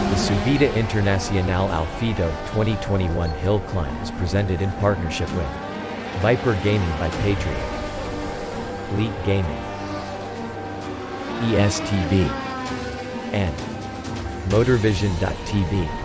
The Subida Internacional al Fito 2021 Hill Climb is presented in partnership with Viper Gaming by Patriot, Elite Gaming, ESTV, and Motorvision.tv.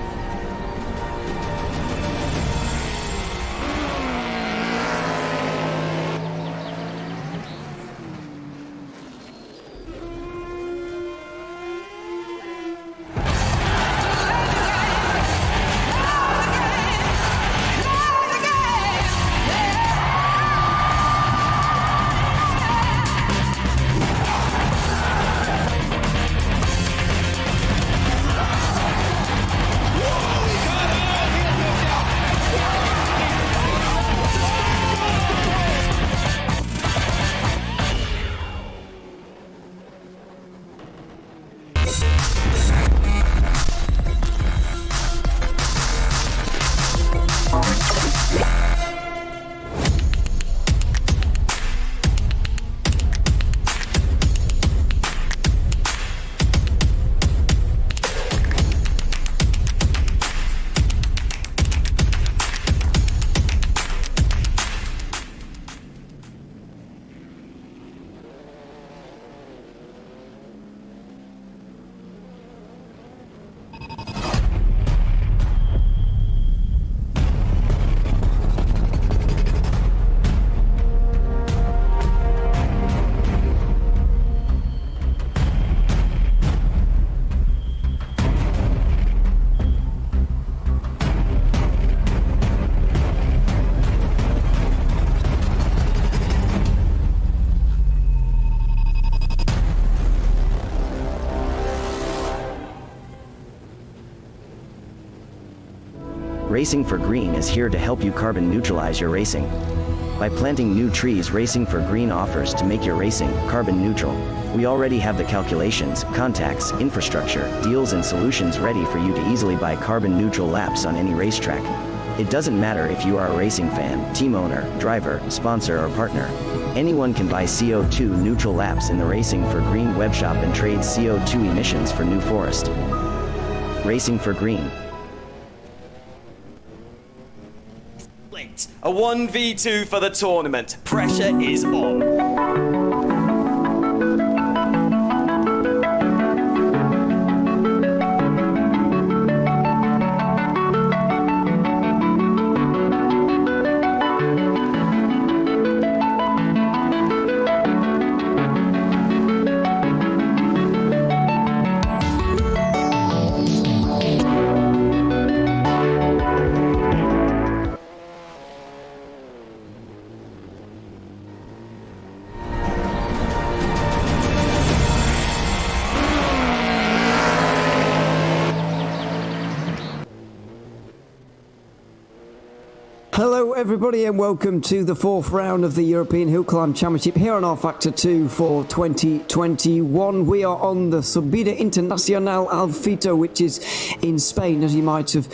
Racing for Green is here to help you carbon neutralize your racing. By planting new trees, Racing for Green offers to make your racing carbon neutral. We already have the calculations, contacts, infrastructure, deals and solutions ready for you to easily buy carbon neutral laps on any racetrack. It doesn't matter if you are a racing fan, team owner, driver, sponsor or partner. Anyone can buy CO2 neutral laps in the Racing for Green webshop and trade CO2 emissions for New Forest. Racing for Green. A 1v2 for the tournament. Pressure is on. Hello everybody and welcome to the fourth round of the European Hill Climb Championship here on R-Factor 2 for 2021. We are on the Subida Internacional al Fito, which is in Spain, as you might have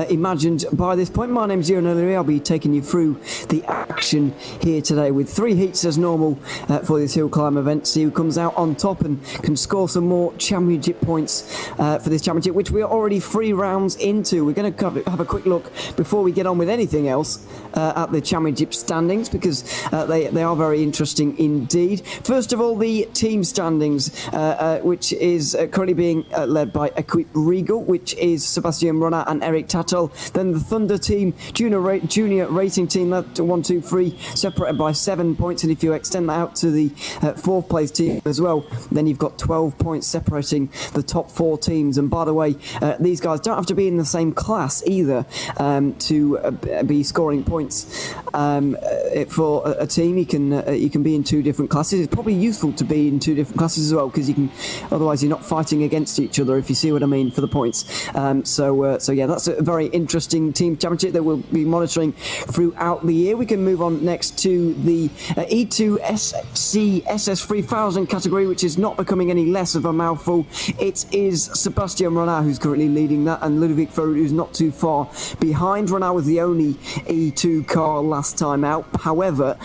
imagined by this point. My name's Ewan O'Leary. I'll be taking you through the action here today with 3 heats as normal for this hill climb event. See who comes out on top and can score some more championship points for this championship, which we are already 3 rounds into. We're going to have a quick look before we get on with anything else at the championship standings, because they are very interesting indeed. First of all, the team standings, which is currently being led by Equip Regal, which is Sebastian Runner and Eric Tattel. Then the Thunder team, junior racing team, that 1, 2, 3, separated by 7 points. And if you extend that out to the 4th place team as well, then you've got 12 points separating the top 4 teams. And by the way, these guys don't have to be in the same class either to be scoring points for a team. You can be in 2 different classes. It's probably useful to be in 2 different classes as well, because otherwise you're not fighting against each other, if you see what I mean, for the points. So yeah, that's a very interesting team championship that we'll be monitoring throughout the year. We can move on next to the E2 SC SS3000 category, which is not becoming any less of a mouthful. It is Sebastian Renard who's currently leading that, and Ludovic Ferrut, who's not too far behind. Renard was the only E2 new car last time out. However,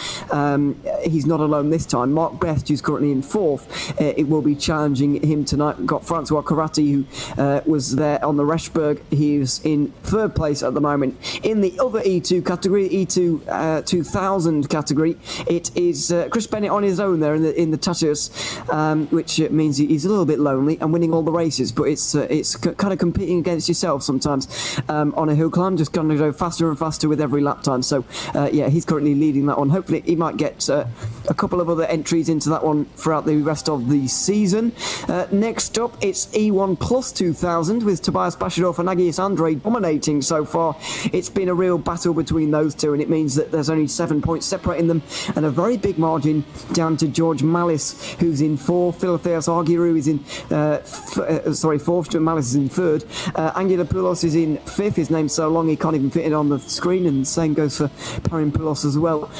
he's not alone this time. Mark Best, who's currently in 4th, it will be challenging him tonight. We've got Francois Carratti, who was there on the Reshberg. He's in 3rd place at the moment. In the other E2 category, E2 2000 category, it is Chris Bennett on his own there in the Tatus, which means he's a little bit lonely and winning all the races, but it's kind of competing against yourself sometimes on a hill climb, just going to go faster and faster with every lap time. So yeah, he's currently leading that one. Hopefully he might get a couple of other entries into that one throughout the rest of the season. Next up, it's E1 Plus 2000 with Tobias Bashadorf and Agius Andre dominating so far. It's been a real battle between those two, and it means that there's only 7 points separating them, and a very big margin down to George Mallis, who's in 4th. Philotheos Argyru is in 4th. Mallis is in 3rd. Angelopoulos is in 5th. His name's so long he can't even fit it on the screen, and the same goes for Perimpoulos as well.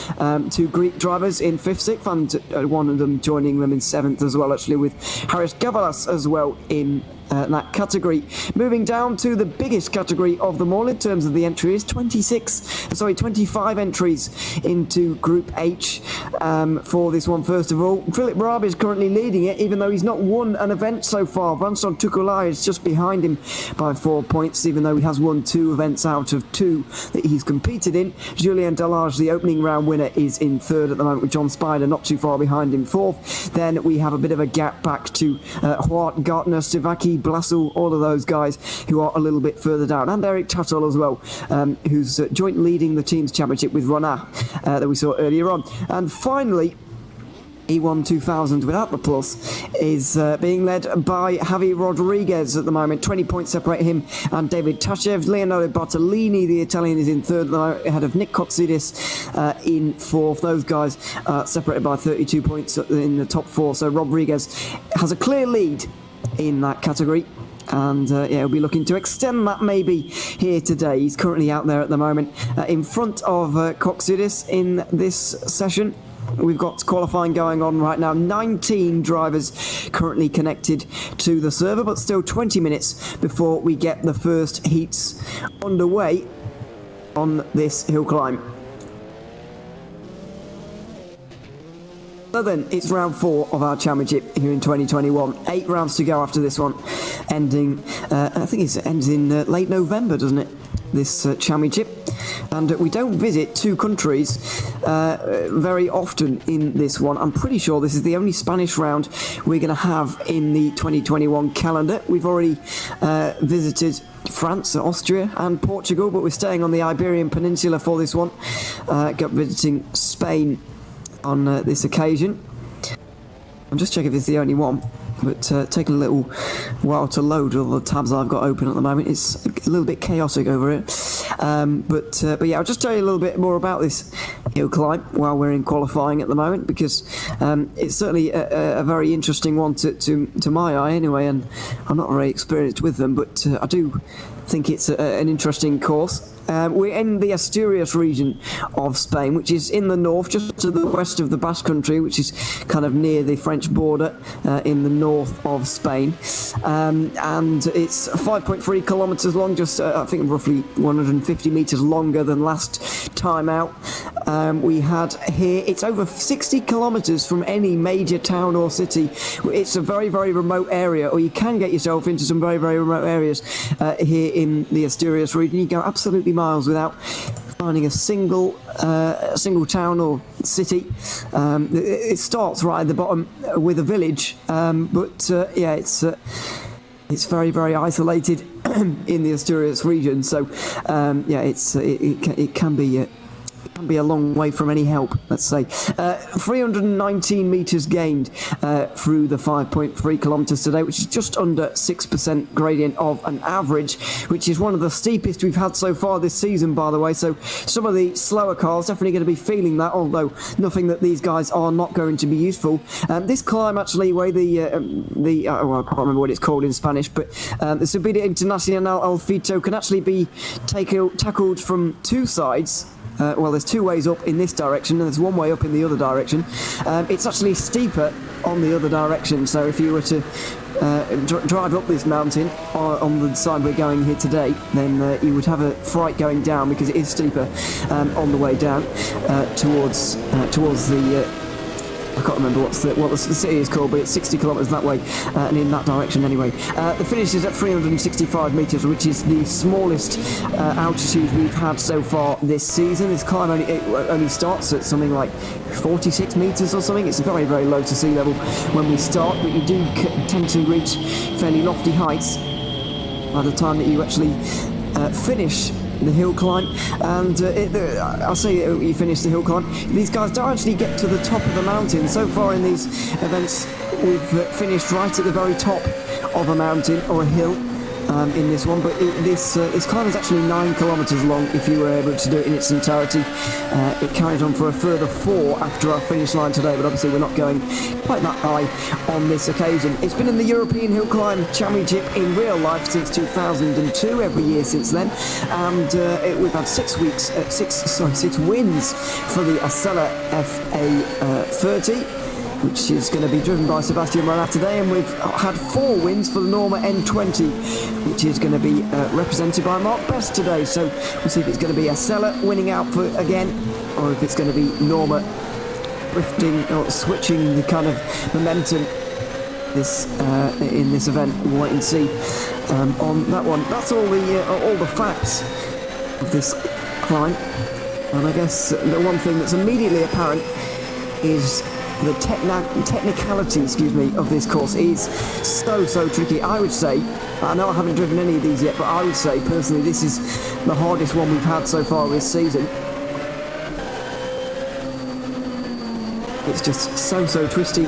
2 Greek drivers in 5th, 6th, and one of them joining them in 7th as well, actually, with Haris Gavalas as well in that category. Moving down to the biggest category of them all in terms of the entries, 25 entries into Group H for this one. First of all, Philip Raab is currently leading it, even though he's not won an event so far. Vincent Tukulai is just behind him by 4 points, even though he has won 2 events out of 2 that he's competed in. Julien Delage, the opening round winner, is in 3rd at the moment, with John Spider not too far behind him 4th. Then we have a bit of a gap back to Hwart, Gartner, Stivaki, Blassel, all of those guys who are a little bit further down, and Eric Tattel as well, who's joint leading the team's championship with Ronat that we saw earlier on. And finally, E1 2000 without the plus is being led by Javi Rodriguez at the moment. 20 points separate him and David Tashev. Leonardo Bartolini, the Italian, is in 3rd ahead of Nick Kotsidis in 4th. Those guys separated by 32 points in the top 4. So Rodriguez has a clear lead in that category, and yeah, he'll be looking to extend that maybe here today. He's currently out there at the moment in front of Kotsidis in this session. We've got qualifying going on right now. 19 drivers currently connected to the server, but still 20 minutes before we get the first heats underway on this hill climb. So then, it's round 4 of our championship here in 2021. 8 rounds to go after this one, ending, I think it ends in late November, doesn't it? This championship. And we don't visit 2 countries very often in this one. I'm pretty sure this is the only Spanish round we're going to have in the 2021 calendar. We've already visited France, Austria and Portugal, but we're staying on the Iberian Peninsula for this one. Visiting Spain on this occasion. I'm just checking if it's the only one, but taking a little while to load all the tabs I've got open at the moment. It's a little bit chaotic over here, but yeah, I'll just tell you a little bit more about this hill climb while we're in qualifying at the moment, because it's certainly a very interesting one to my eye anyway, and I'm not very experienced with them, but I do think it's an interesting course. We're in the Asturias region of Spain, which is in the north, just to the west of the Basque Country, which is kind of near the French border in the north of Spain. And it's 5.3 kilometres long, just I think roughly 150 metres longer than last time out. We had here, it's over 60 kilometres from any major town or city. It's a very, very remote area, or you can get yourself into some very, very remote areas here in the Asturias region. You go absolutely miles without finding a single town or city. It starts right at the bottom with a village, but yeah, it's very, very isolated in the Asturias region. So yeah, it can be a long way from any help, let's say. 319 metres gained through the 5.3 kilometres today, which is just under 6% gradient of an average, which is one of the steepest we've had so far this season, by the way. So some of the slower cars definitely going to be feeling that, although nothing that these guys are not going to be useful. This climb actually, where well, I can't remember what it's called in Spanish, but the Subida Internacional al Fito can actually be tackled from 2 sides. Well, there's 2 ways up in this direction, and there's 1 way up in the other direction. It's actually steeper on the other direction, so if you were to drive up this mountain on the side we're going here today, then you would have a fright going down because it is steeper on the way down towards the I can't remember what the city is called, but it's 60 kilometres that way, and in that direction anyway. The finish is at 365 metres, which is the smallest altitude we've had so far this season. This climb only starts at something like 46 metres or something. It's very, very low to sea level when we start, but you do tend to reach fairly lofty heights by the time that you actually finish the hill climb. And I'll say you finish the hill climb. These guys don't actually get to the top of the mountain. So far in these events, we've finished right at the very top of a mountain or a hill in this one, but this climb is actually 9 kilometres long if you were able to do it in its entirety. It carried on for a further 4 after our finish line today, but obviously we're not going quite that high on this occasion. It's been in the European Hill Climb Championship in real life since 2002, every year since then, and we've had 6 wins for the Acela FA 30. Which is going to be driven by Sebastian Morat today, and we've had 4 wins for the Norma N20, which is going to be represented by Mark Best today. So we'll see if it's going to be Acela winning out for again, or if it's going to be Norma drifting or switching the kind of momentum in this event. We'll wait and see on that one. That's all the facts of this climb, and I guess the one thing that's immediately apparent is the technicality, of this course is so tricky. I would say, I know I haven't driven any of these yet, but I would say personally this is the hardest one we've had so far this season. It's just so twisty.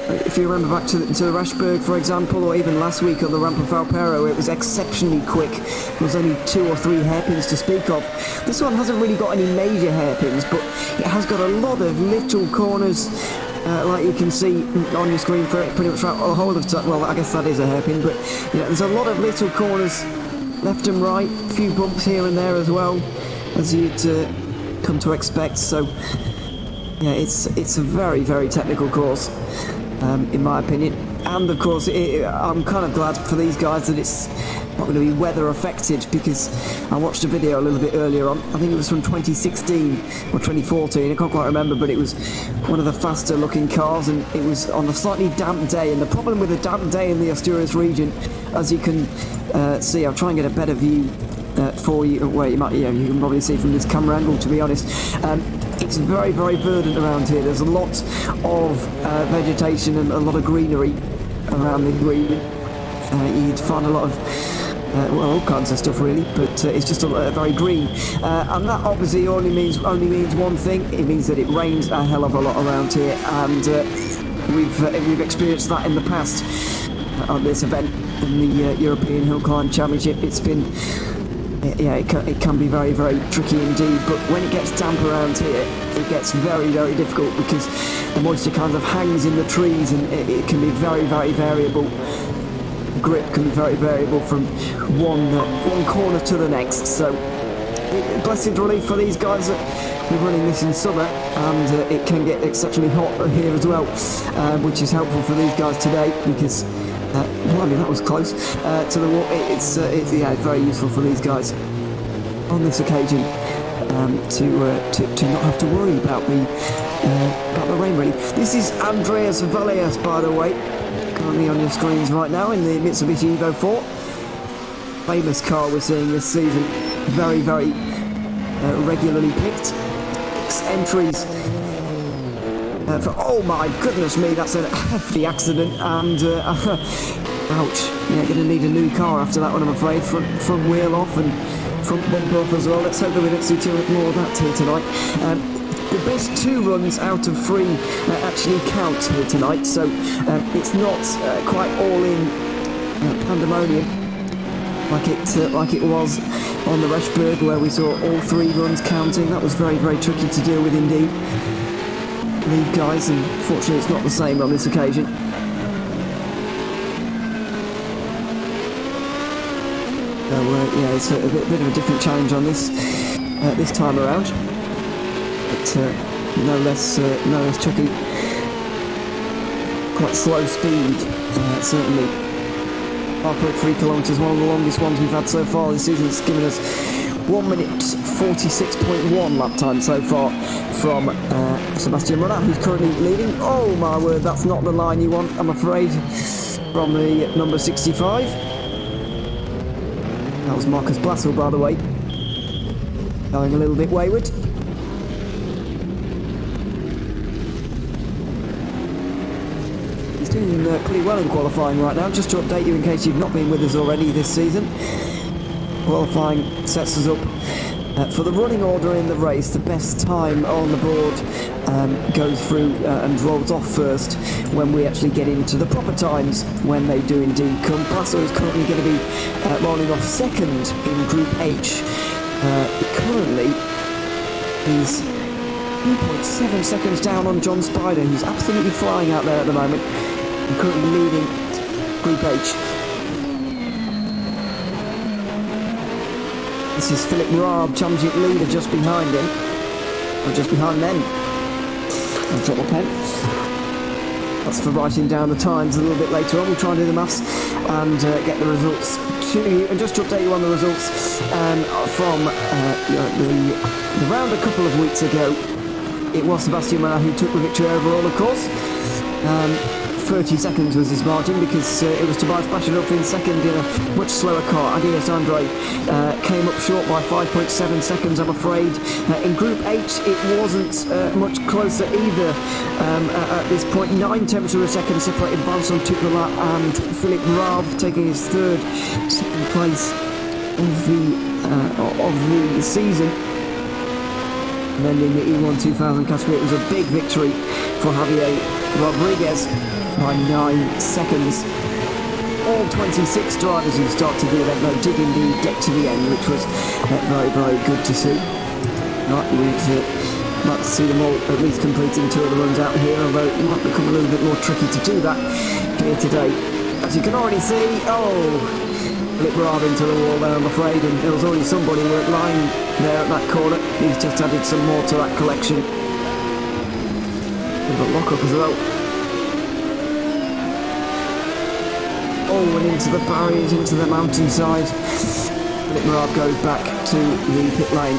If you remember back to the Rashberg, for example, or even last week on the Rampa Valpero, it was exceptionally quick. There was only 2 or 3 hairpins to speak of. This one hasn't really got any major hairpins, but it has got a lot of little corners, like you can see on your screen for pretty much throughout the whole of time. Well, I guess that is a hairpin, but there's a lot of little corners left and right, a few bumps here and there as well, as you'd come to expect. So yeah, it's a very technical course. In my opinion, and of course I'm kind of glad for these guys that it's not going to be weather affected, because I watched a video a little bit earlier on, I think it was from 2016 or 2014, I can't quite remember, but it was one of the faster looking cars, and it was on a slightly damp day. And the problem with a damp day in the Asturias region, as you can see, I'll try and get a better view for you. Well, you can probably see from this camera angle, to be honest. It's very verdant around here. There's a lot of vegetation and a lot of greenery around the region. You'd find a lot of all kinds of stuff really, but it's just very green, and that obviously only means one thing. It means that it rains a hell of a lot around here, and we've experienced that in the past on this event in the European Hill Climb Championship. It's been it can be very tricky indeed, but when it gets damp around here, it gets very difficult, because the moisture kind of hangs in the trees, and it can be very variable. The grip can be very variable from one corner to the next. So blessed relief for these guys that we're running this in summer, and it can get exceptionally hot here as well, which is helpful for these guys today, because that was close to the water. It's very useful for these guys on this occasion to not have to worry about the rain really. This is Andreas Valleas, by the way, currently on your screens right now in the Mitsubishi Evo 4. Famous car we're seeing this season, very regularly picked. 6 entries. Oh my goodness me, that's a hefty accident, and ouch. Going to need a new car after that one, I'm afraid. Front wheel off and front bumper off as well. Let's hope that we don't see too much more of that here tonight. The best 2 runs out of 3 actually count here tonight, so it's not quite all in pandemonium like it was on the Rashberg, where we saw all 3 runs counting. That was very tricky to deal with indeed. These guys, and fortunately it's not the same on this occasion. So it's a bit of a different challenge on this time around, but no less tricky. Of quite slow speed, certainly. 5.3 kilometres, one of the longest ones we've had so far this season. It's given us 1 minute 46.1 lap time so far from Sebastian Runner, who's currently leading. Oh my word, that's not the line you want, I'm afraid, from the number 65. That was Marcus Blassel, by the way, going a little bit wayward. He's doing pretty well in qualifying right now. Just to update you in case you've not been with us already this season, qualifying sets us up for the running order in the race. The best time on the board goes through and rolls off first when we actually get into the proper times, when they do indeed come. Blasso is currently going to be rolling off second in Group H. Currently, he's 2.7 seconds down on John Spider, who's absolutely flying out there at the moment, and currently leading Group H. This is Philip Raab, championship leader, just behind him. Or just behind them. I'll drop my pen. That's for writing down the times a little bit later on. We'll try and do the maths and get the results to you. And just to update you on the results from the round a couple of weeks ago, it was Sebastian Runner who took the victory overall, of course. 30 seconds was his margin, because it was Tobias Baschedorf in second in a much slower car. Adios Andre came up short by 5.7 seconds, I'm afraid. In Group H, it wasn't much closer either. At this point, 9 tenths of a second separated Vincent Tucola and Philip Raab, taking his second place of the season. And then in the E1 2000 category, it was a big victory for Javier Rodriguez by 9 seconds. All 26 drivers who started the event though did indeed get to the end, which was very, very good to see. Right, we'd like to see them all at least completing 2 of the runs out here, although it might become a little bit more tricky to do that here today. As you can already see, Philip Raab into the wall there, I'm afraid, and there was already somebody lying there at that corner. He's just added some more to that collection. Bit of a lock-up as well. Oh, and into the barriers, into the mountainside. Philip Raab goes back to the pit lane.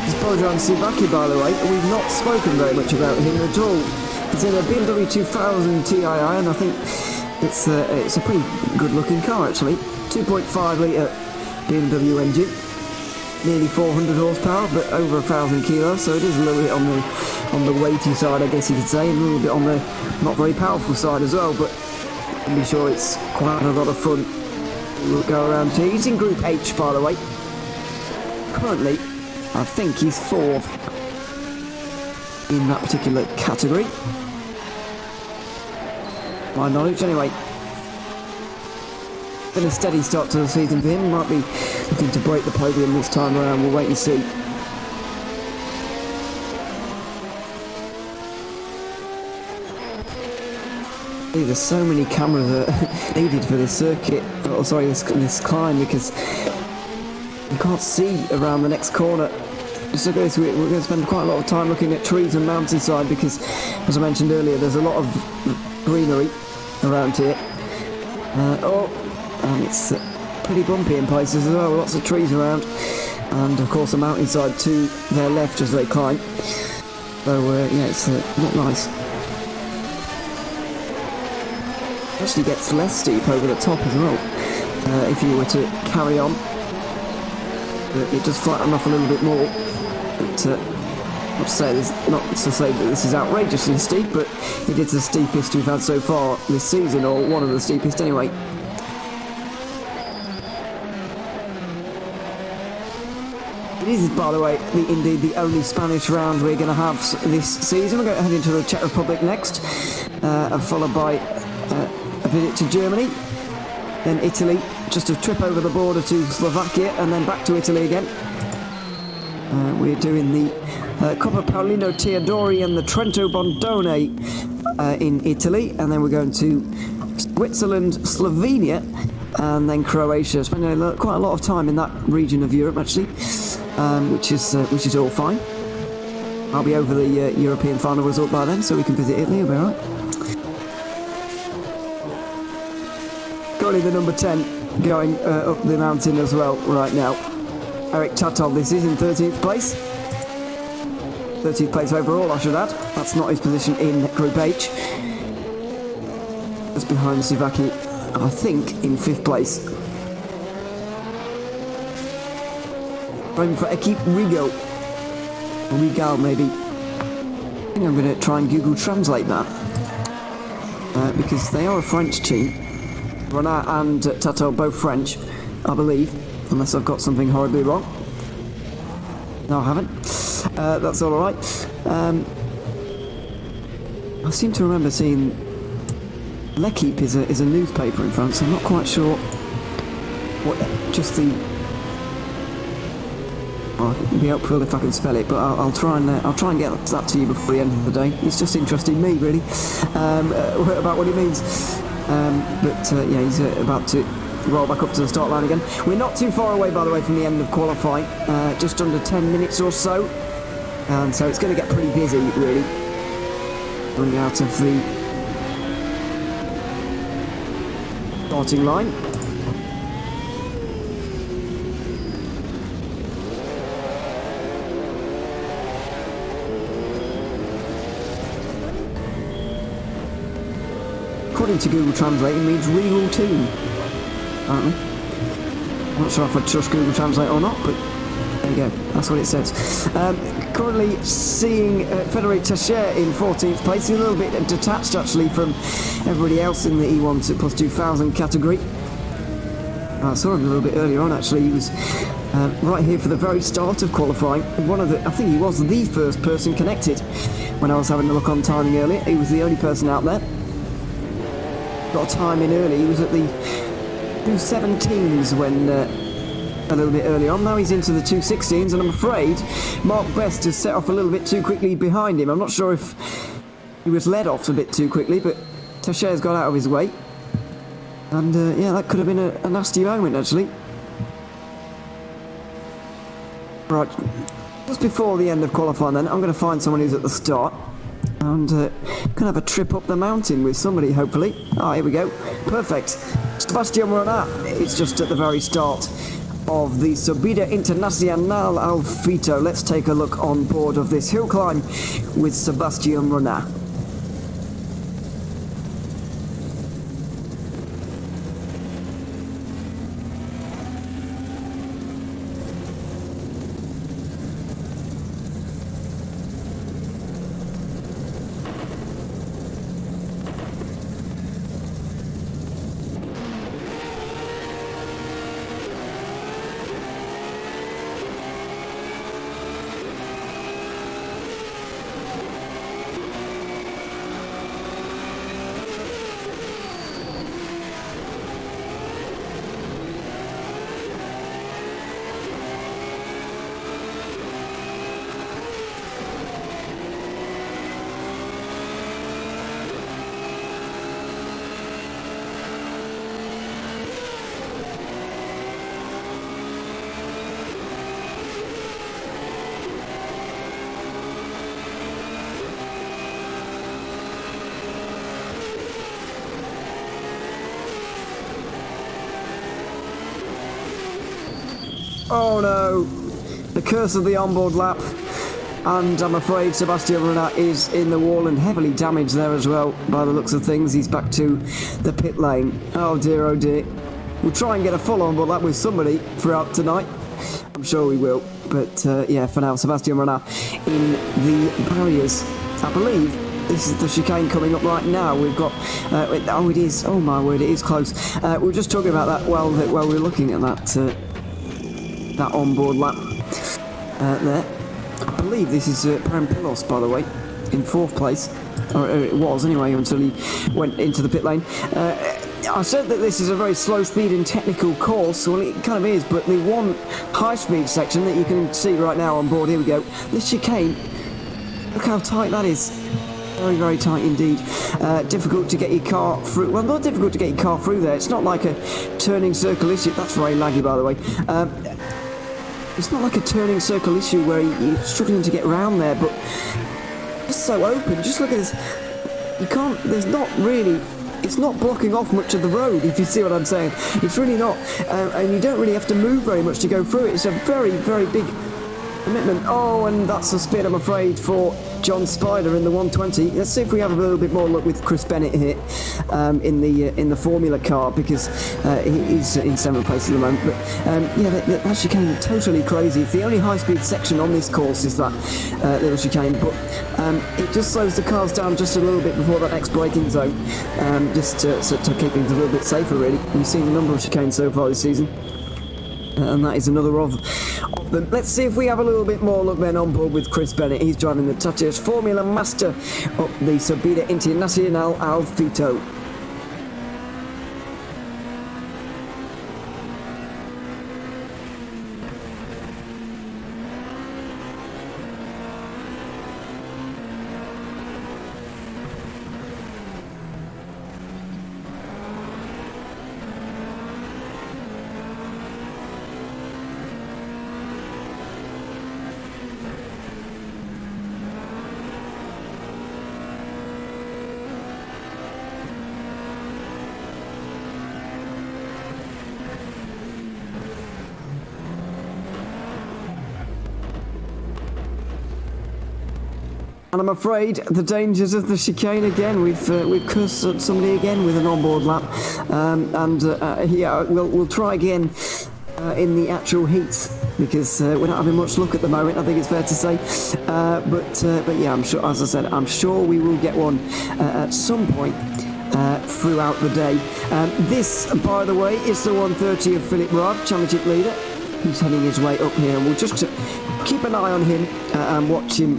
This is Bojan Sivaki, by the way. We've not spoken very much about him at all. He's in a BMW 2000 Tii, and I think it's a pretty good-looking car, actually. 2.5 litre BMW engine. Nearly 400 horsepower, but over 1,000 kilos, so it is a little bit on the weighty side, I guess you could say, and a little bit on the not very powerful side as well, but I'm be sure it's quite a lot of fun. We'll go around here. He's in Group H, by the way. Currently, I think he's 4th in that particular category. My knowledge, anyway. Been a steady start to the season for him. Might be looking to break the podium this time around. We'll wait and see. There's so many cameras needed for this circuit. Oh, sorry, this climb, because you can't see around the next corner. So we're going to spend quite a lot of time looking at trees and mountainside, because, as I mentioned earlier, there's a lot of greenery around here. And it's pretty bumpy in places as well, lots of trees around, and of course a mountainside to their left as they climb. So yeah, it's not nice. It actually gets less steep over the top as well, if you were to carry on. But it does flatten off a little bit more. But not to say that this is outrageously steep, but it is the steepest we've had so far this season, or one of the steepest anyway. It is, by the way, indeed the only Spanish round we're going to have this season. We're going to head into the Czech Republic next, followed by a visit to Germany, then Italy, just a trip over the border to Slovakia, and then back to Italy again. We're doing the Coppa Paolino Teodori and the Trento Bondone in Italy, and then we're going to Switzerland, Slovenia, and then Croatia. Spending quite a lot of time in that region of Europe, actually, which is all fine. I'll be over the European final result by then, so we can visit Italy. It'll be alright. Currently the number 10 going up the mountain as well right now. Eric Tatol, this is in 13th place. 13th place overall, I should add. That's not his position in Group H. Just behind Sivaki, I think, in 5th place. Going for Equipe Rigo. Regal, maybe. I think I'm going to try and Google Translate that. Because they are a French team. Renat and Tato both French, I believe. Unless I've got something horribly wrong. No, I haven't. That's all right. I seem to remember seeing L'Equipe is a newspaper in France. I'm not quite sure what just the. Well, it'd be helpful if I can spell it, but I'll try and get that to you before the end of the day. It's just interesting me really about what it means. Yeah, he's about to roll back up to the start line again. We're not too far away, by the way, from the end of qualifying. Just under 10 minutes or so, and so it's going to get pretty busy really. Coming out of the starting line. According to Google Translate, it means real team, apparently. I'm not sure if I trust Google Translate or not, but there you go, that's what it says. Currently seeing Frédéric Tacher in 14th place. He's a little bit detached actually from everybody else in the E1 to plus 2000 category. I saw him a little bit earlier on actually. He was right here for the very start of qualifying. I think he was the first person connected when I was having a look on timing earlier. He was the only person out there. Got a time in early. He was at the 2:17s when a little bit early on. Now he's into the 2:16s, and I'm afraid Mark Best has set off a little bit too quickly behind him. I'm not sure if he was led off a bit too quickly, but Tacher's got out of his way. And yeah, that could have been a nasty moment actually. Right, just before the end of qualifying then, I'm going to find someone who's at the start. And can have a trip up the mountain with somebody, hopefully. Ah, here we go. Perfect. Sebastian Renat is just at the very start of the Subida Internacional al Fito. Let's take a look on board of this hill climb with Sebastian Renat. Oh no, the curse of the onboard lap, and I'm afraid Sebastian Renat is in the wall and heavily damaged there as well by the looks of things. He's back to the pit lane. Oh dear, oh dear. We'll try and get a full onboard lap with somebody throughout tonight. I'm sure we will, but yeah, for now Sebastian Renat in the barriers. I believe this is the chicane coming up right now. We've got, oh it is, oh my word, it is close. We were just talking about that while we were looking at that onboard lap there. I believe this is Parampilos, by the way, in 4th place, or it was anyway until he went into the pit lane. I said that this is a very slow speed and technical course. Well, it kind of is, but the one high speed section that you can see right now on board, here we go, this chicane, look how tight that is. Very, very tight indeed. Difficult to get your car through. Well, not difficult to get your car through there. It's not like a turning circle issue. That's very laggy, by the way. it's not like a turning circle issue where you're struggling to get round there, but it's so open. Just look at this. You can't, there's not really, it's not blocking off much of the road, if you see what I'm saying. It's really not, and you don't really have to move very much to go through it. It's a very, very big commitment. Oh, and that's a spin, I'm afraid, for John Spider in the 120. Let's see if we have a little bit more luck with Chris Bennett here in the Formula car, because he's in 7th place at the moment. But yeah, that chicane is totally crazy. It's the only high-speed section on this course is that little chicane, but it just slows the cars down just a little bit before that next braking zone, just to keep things a little bit safer, really. We've seen a number of chicanes so far this season. And that is another of them. Let's see if we have a little bit more luck then on board with Chris Bennett. He's driving the Tatius Formula Master up the Subida Internacional al Fito. And I'm afraid the dangers of the chicane again. We've cursed somebody again with an onboard lap, yeah, we'll try again in the actual heats, because we're not having much luck at the moment, I think it's fair to say. But yeah, I'm sure, as I said, I'm sure we will get one at some point throughout the day. This, by the way, is the 130 of Philip Raab, championship leader. He's heading his way up here, and we'll just keep an eye on him and watch him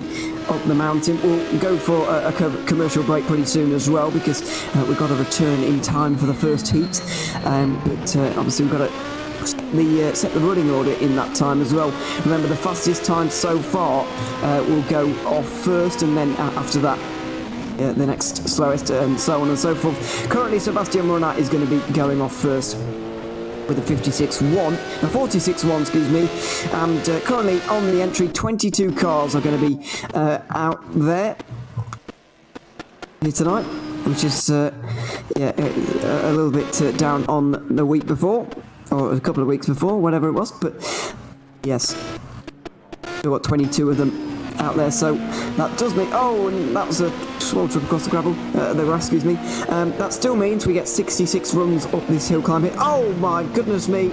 up the mountain. We'll go for a commercial break pretty soon as well, because we've got to return in time for the first heat, but obviously we've got to set the running order in that time as well. Remember, the fastest time so far will go off first, and then after that the next slowest, and so on and so forth. Currently Sebastian Morat is going to be going off first with a 46.1, excuse me, and currently on the entry 22 cars are going to be out there here tonight, which is yeah, a little bit down on the week before, or a couple of weeks before, whatever it was, but yes, we've got 22 of them out there, so that does mean, oh, and that was a small trip across the gravel, the grass, excuse me. That still means we get 66 runs up this hill climb here. Oh my goodness me!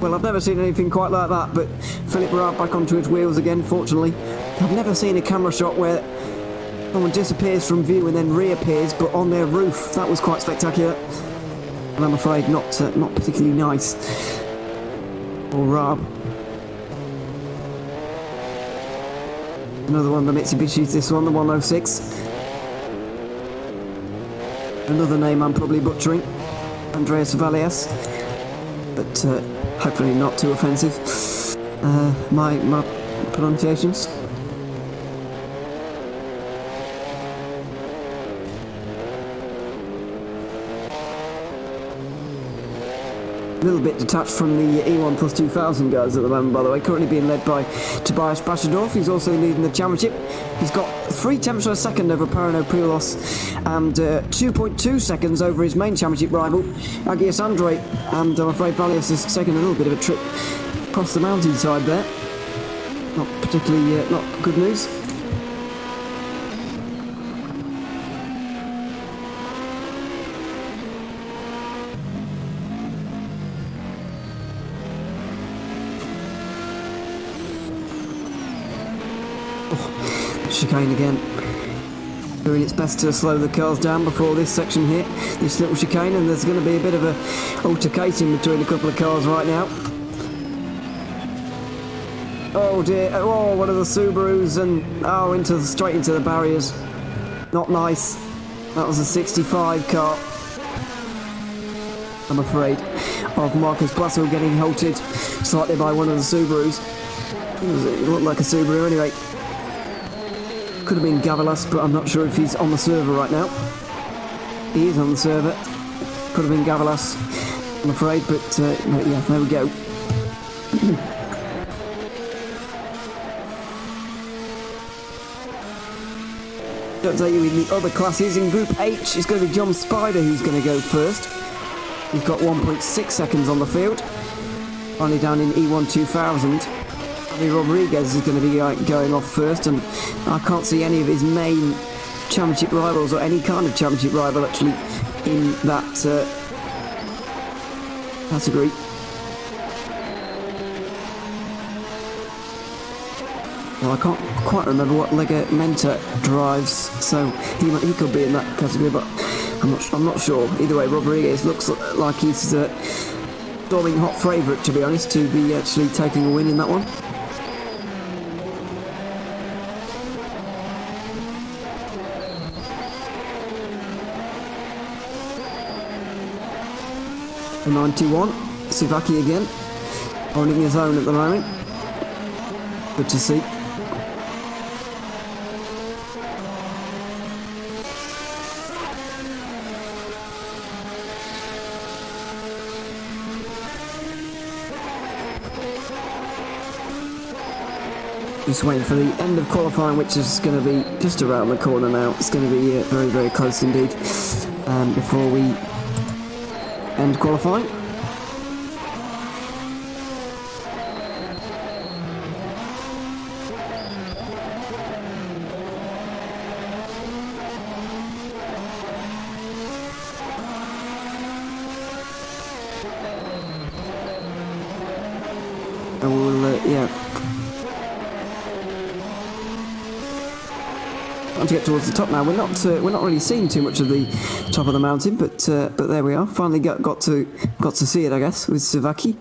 Well, I've never seen anything quite like that, but Philip Raab back onto his wheels again, fortunately. I've never seen a camera shot where someone disappears from view and then reappears, but on their roof. That was quite spectacular, and I'm afraid not particularly nice for Raab. Another one of the Mitsubishis, this one, the 106. Another name I'm probably butchering, Andreas Valias, but hopefully not too offensive, my pronunciations. A little bit detached from the E1 Plus 2000 guys at the moment, by the way. Currently being led by Tobias Bashadorf, who's also leading the championship. He's got 3 tenths of a second over Parano Prilos, and 2.2 seconds over his main championship rival, Agius Andre. And I'm afraid Valias has taken a little bit of a trip across the mountainside there. Not particularly, not good news. Chicane again, doing its best to slow the cars down before this section here, this little chicane, and there's going to be a bit of a altercation between a couple of cars right now. Oh dear, oh, one of the Subarus, and oh, straight into the barriers. Not nice. That was a 65 car, I'm afraid, of Marcus Blassel getting halted slightly by one of the Subarus. It looked like a Subaru anyway. Could have been Gavalas, but I'm not sure if he's on the server right now. He is on the server. Could have been Gavalas, I'm afraid, but yeah, there we go. To update you in the other classes, in Group H, it's going to be John Spider who's going to go first. He's got 1.6 seconds on the field. Finally down in E1 2000. Javi Rodriguez is going to be going off first, and I can't see any of his main championship rivals, or any kind of championship rival actually, in that category. Well, I can't quite remember what Lega Menta drives, so he could be in that category, but I'm not sure. Either way, Rodriguez looks like he's storming hot favourite, to be honest, to be actually taking a win in that one. The 91, Sivaki again, holding his own at the moment. Good to see. Just waiting for the end of qualifying, which is going to be just around the corner now. It's going to be very, very close indeed before we end qualifying. And we'll, yeah. To get towards the top now. We're not really seeing too much of the top of the mountain, but there we are. Finally got to see it, I guess, with Sivaki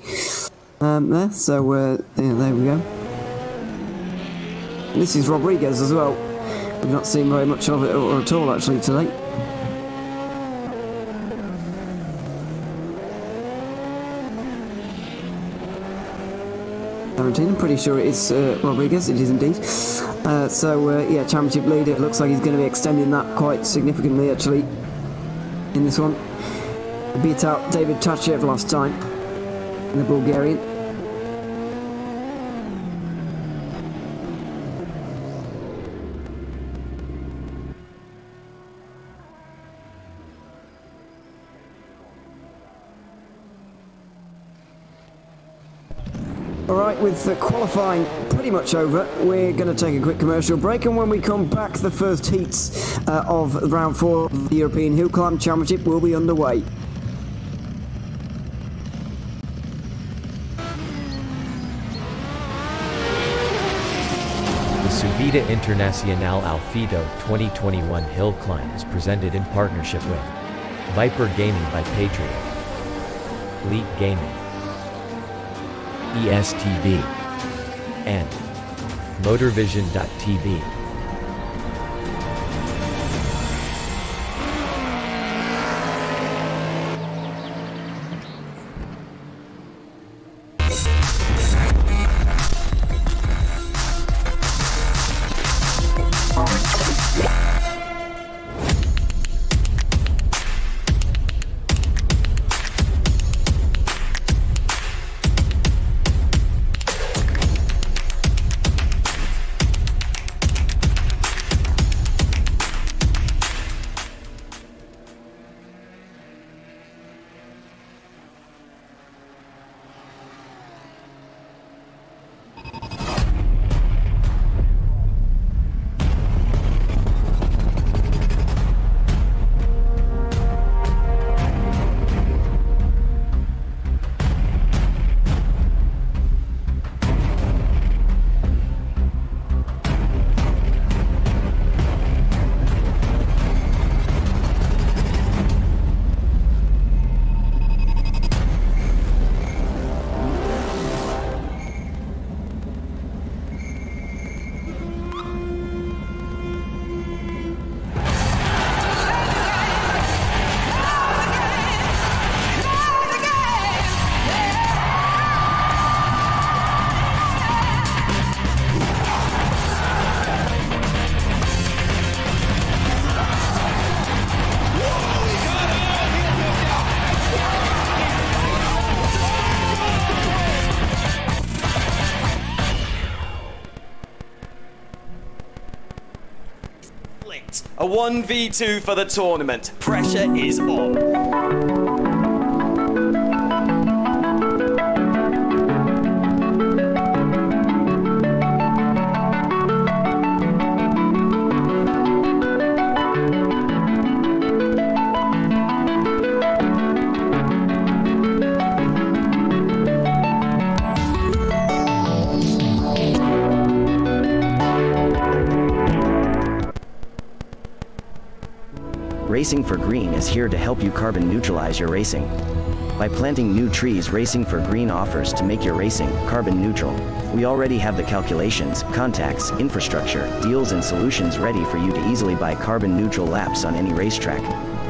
there. So yeah, there we go. And this is Rodriguez as well. We've not seen very much of it or at all actually today. I'm pretty sure it is Rodriguez. It is indeed. Yeah, championship leader. It looks like he's going to be extending that quite significantly actually in this one. He beat out David Tachev last time, the Bulgarian. Alright, with the qualifying pretty much over, we're going to take a quick commercial break, and when we come back, the first heats of round 4 of the European Hill Climb Championship will be underway. The Subida Internacional Al Fito 2021 Hill Climb is presented in partnership with Viper Gaming by Patriot, Elite Gaming, ESTV, and Motorvision.tv. Split. A 1v2 for the tournament. Pressure is on. Racing for Green is here to help you carbon neutralize your racing. By planting new trees, Racing for Green offers to make your racing carbon neutral. We already have the calculations, contacts, infrastructure, deals and solutions ready for you to easily buy carbon neutral laps on any racetrack.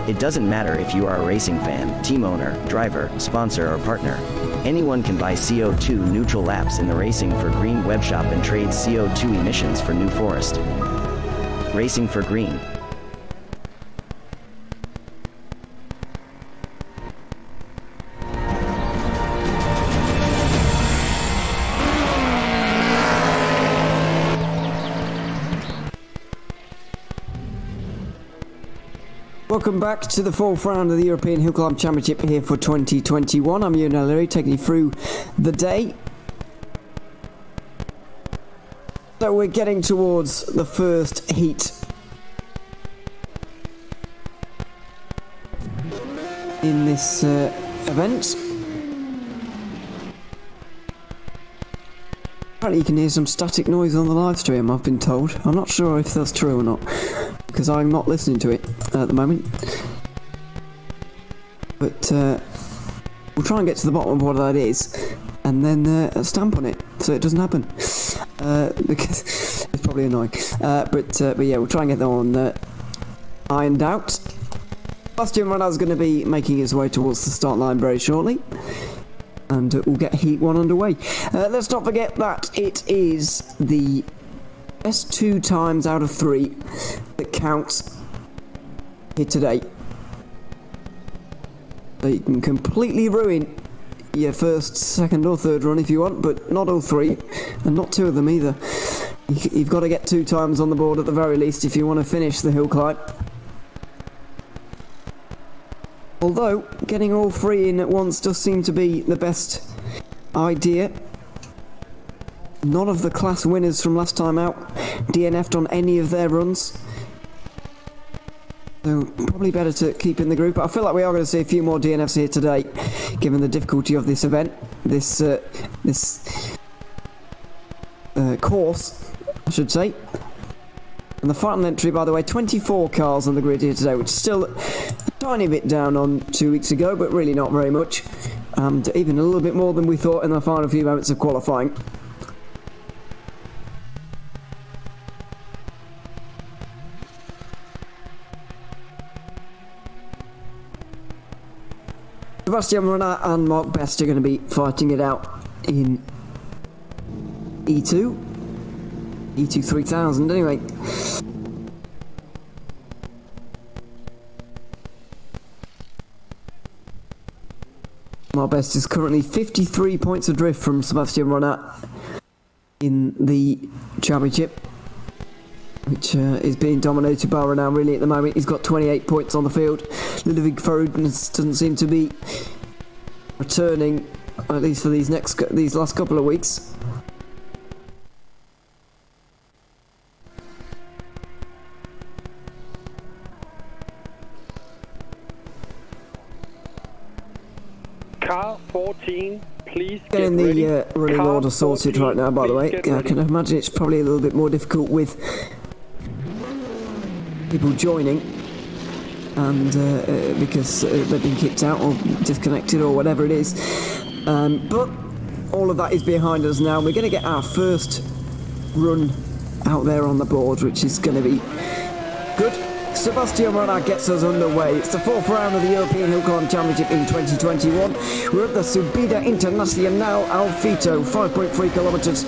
It doesn't matter if you are a racing fan, team owner, driver, sponsor or partner. Anyone can buy CO2 neutral laps in the Racing for Green webshop and trade CO2 emissions for New Forest. Racing for Green. Welcome back to the fourth round of the European Hill Climb Championship here for 2021. I'm Ian O'Leary, taking you through the day. So we're getting towards the first heat in this event. Apparently you can hear some static noise on the live stream, I've been told. I'm not sure if that's true or not, because I'm not listening to it at the moment. But we'll try and get to the bottom of what that is, and then stamp on it so it doesn't happen. Because it's probably annoying. But yeah, we'll try and get that one ironed out. Sebastian Ronald's going to be making his way towards the start line very shortly. And we'll get Heat 1 underway. Let's not forget that it is the best 2 times out of 3 that counts here today. So you can completely ruin your first, second or third run if you want, but not all 3, and not 2 of them either. You've got to get 2 times on the board at the very least if you want to finish the hill climb. Although, getting all 3 in at once does seem to be the best idea. None of the class winners from last time out DNF'd on any of their runs. So, probably better to keep in the group. But I feel like we are going to see a few more DNFs here today, given the difficulty of this event. This course, I should say. And the final entry, by the way, 24 cars on the grid here today, which is still a tiny bit down on 2 weeks ago, but really not very much. And even a little bit more than we thought in the final few moments of qualifying. Sebastian Renat and Mark Best are going to be fighting it out in E2 3000 anyway. Mark Best is currently 53 points adrift from Sebastian Renat in the championship, which is being dominated by Renat really at the moment. He's got 28 points on the field. Ludovic Farud doesn't seem to be returning, at least for these last couple of weeks. Car 14, please Getting the running order sorted right now, by the way. I can imagine it's probably a little bit more difficult with people joining, and because they've been kicked out or disconnected or whatever it is. But all of that is behind us now. We're going to get our first run out there on the board, which is going to be good. Sebastian Renat gets us underway. It's the 4th round of the European Hill Climb Championship in 2021. We're at the Subida Internacuional Fito, 5.3 kilometres,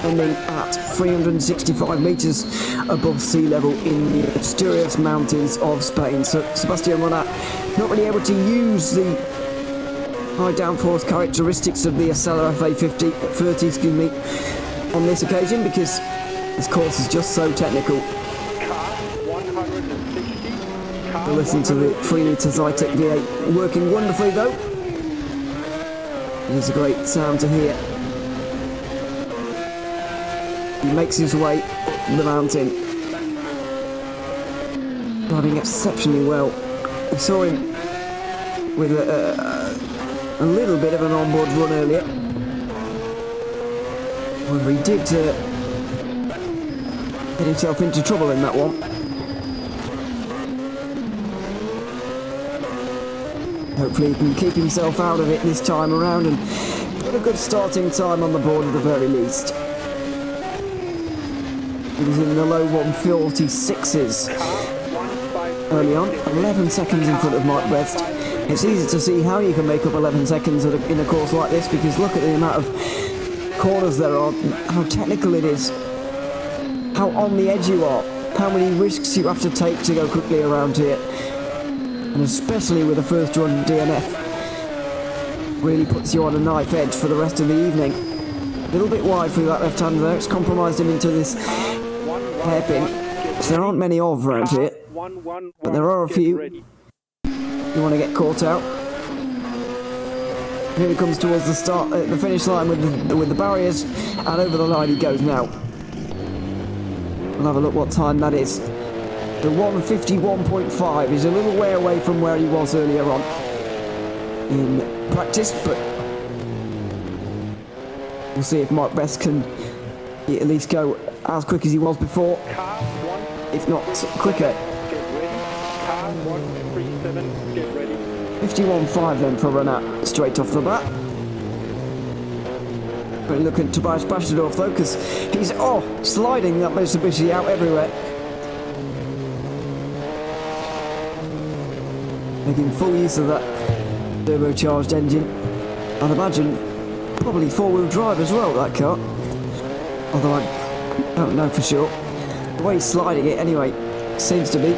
ending at 365 metres above sea level in the Asturias mountains of Spain. So Sebastian Renat not really able to use the high downforce characteristics of the Acela FA30 on this occasion, because this course is just so technical. To listen to the 3-litre Zytec V8 working wonderfully though. It is a great sound to hear. He makes his way up the mountain, driving exceptionally well. We saw him with a little bit of an onboard run earlier. However, he did get himself into trouble in that one. Hopefully he can keep himself out of it this time around and put a good starting time on the board at the very least. He was in the low 146s early on, 11 seconds in front of Mark Best. It's easy to see how you can make up 11 seconds in a course like this, because look at the amount of corners there are, how technical it is, how on the edge you are, how many risks you have to take to go quickly around here. And especially with a first run DNF, really puts you on a knife edge for the rest of the evening. A little bit wide for that left hander there, it's compromised him into this hairpin, which there aren't many of around here, but there are a few. You want to get caught out. Here he comes towards the start, the finish line with the barriers, and over the line he goes now. We'll have a look what time that is. The 151.5 is a little way away from where he was earlier on in practice, but we'll see if Mark Best can at least go as quick as he was before, if not quicker. 51.5 then for Renat straight off the bat. But look at Tobias Bastardorf though, because he's sliding that Mitsubishi out everywhere. Making full use of that turbocharged engine. I'd imagine probably four-wheel drive as well, that car. Although I don't know for sure. The way he's sliding it anyway, seems to be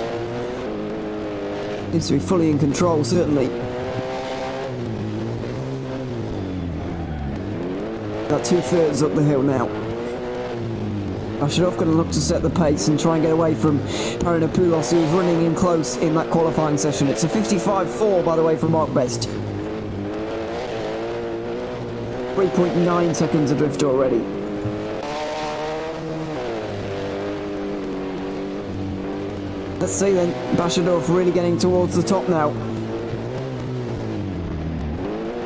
fully in control, certainly. About 2/3 up the hill now. Bashirov going to look to set the pace and try and get away from Paranopoulos, who was running in close in that qualifying session. It's a 55.4, by the way, from Mark Best. 3.9 seconds adrift already. Let's see then, Bashadorf really getting towards the top now.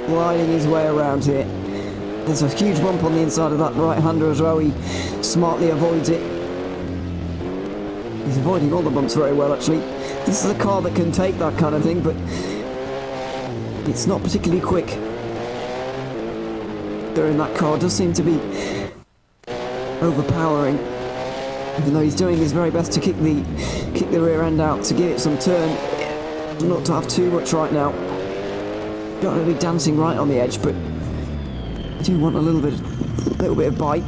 Gliding his way around here. There's a huge bump on the inside of that right-hander as well. He smartly avoids it. He's avoiding all the bumps very well, actually. This is a car that can take that kind of thing, but it's not particularly quick. There in that car does seem to be overpowering, even though he's doing his very best to kick the rear end out to give it some turn. Not to have too much right now. Don't want to be dancing right on the edge, but I do want a little bit of bite.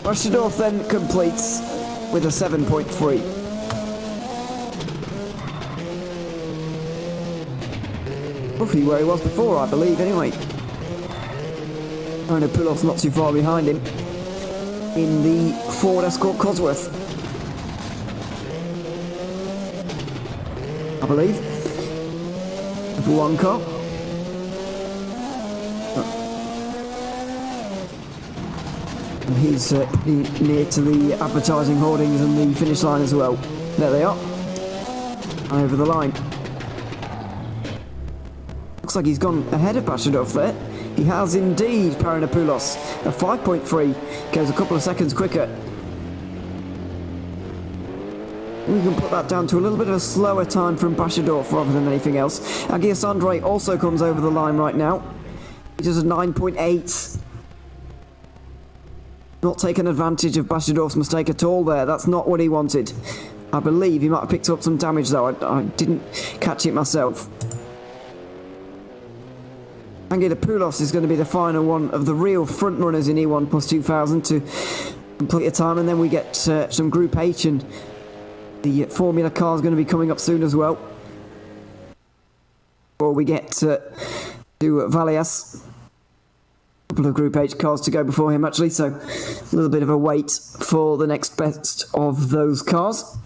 Bashadorf then completes with a 7.3. Roughly where he was before, I believe, anyway. Paranopoulos not too far behind him in the Ford Escort Cosworth, I believe. Number one car. And he's near to the advertising hoardings and the finish line as well. There they are. Over the line. Looks like he's gone ahead of Bashadorf there. He has indeed, Paranopoulos. A 5.3 goes a couple of seconds quicker. We can put that down to a little bit of a slower time from Bashadorf rather than anything else. Aguirre also comes over the line right now. He does a 9.8. Not taking advantage of Bashadorf's mistake at all there. That's not what he wanted. I believe he might have picked up some damage though. I didn't catch it myself. Angelopoulos is going to be the final one of the real front runners in E1 plus 2000 to complete a time, and then we get some Group H, and the Formula car is going to be coming up soon as well. Before we get to Valias. A couple of Group H cars to go before him actually, so a little bit of a wait for the next best of those cars.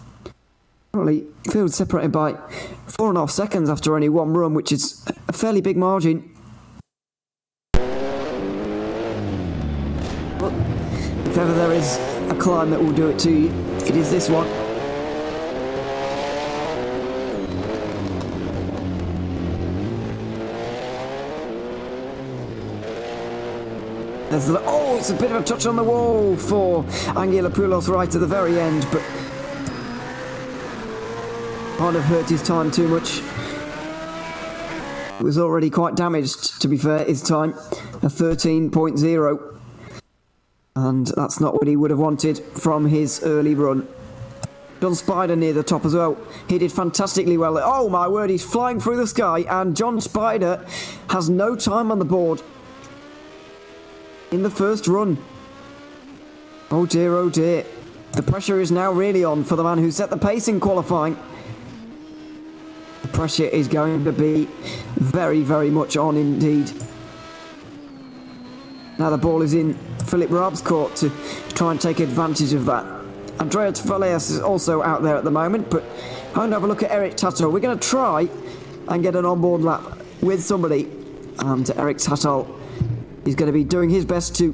Currently, field separated by 4.5 seconds after only one run, which is a fairly big margin. But if ever there is a climb that will do it to you, it is this one. Oh, it's a bit of a touch on the wall for Angelopoulos right at the very end, but kind of hurt his time too much. It was already quite damaged, to be fair, his time, a 13.0. And that's not what he would have wanted from his early run. John Spider near the top as well. He did fantastically well. Oh my word, he's flying through the sky, and John Spider has no time on the board in the first run. Oh dear, oh dear. The pressure is now really on for the man who set the pace in qualifying. The pressure is going to be very, very much on indeed. Now the ball is in Philip Raab's court to try and take advantage of that. Andreas Valias is also out there at the moment, but I'm going to have a look at Eric Tato. We're going to try and get an onboard lap with somebody, and Eric Tato is going to be doing his best to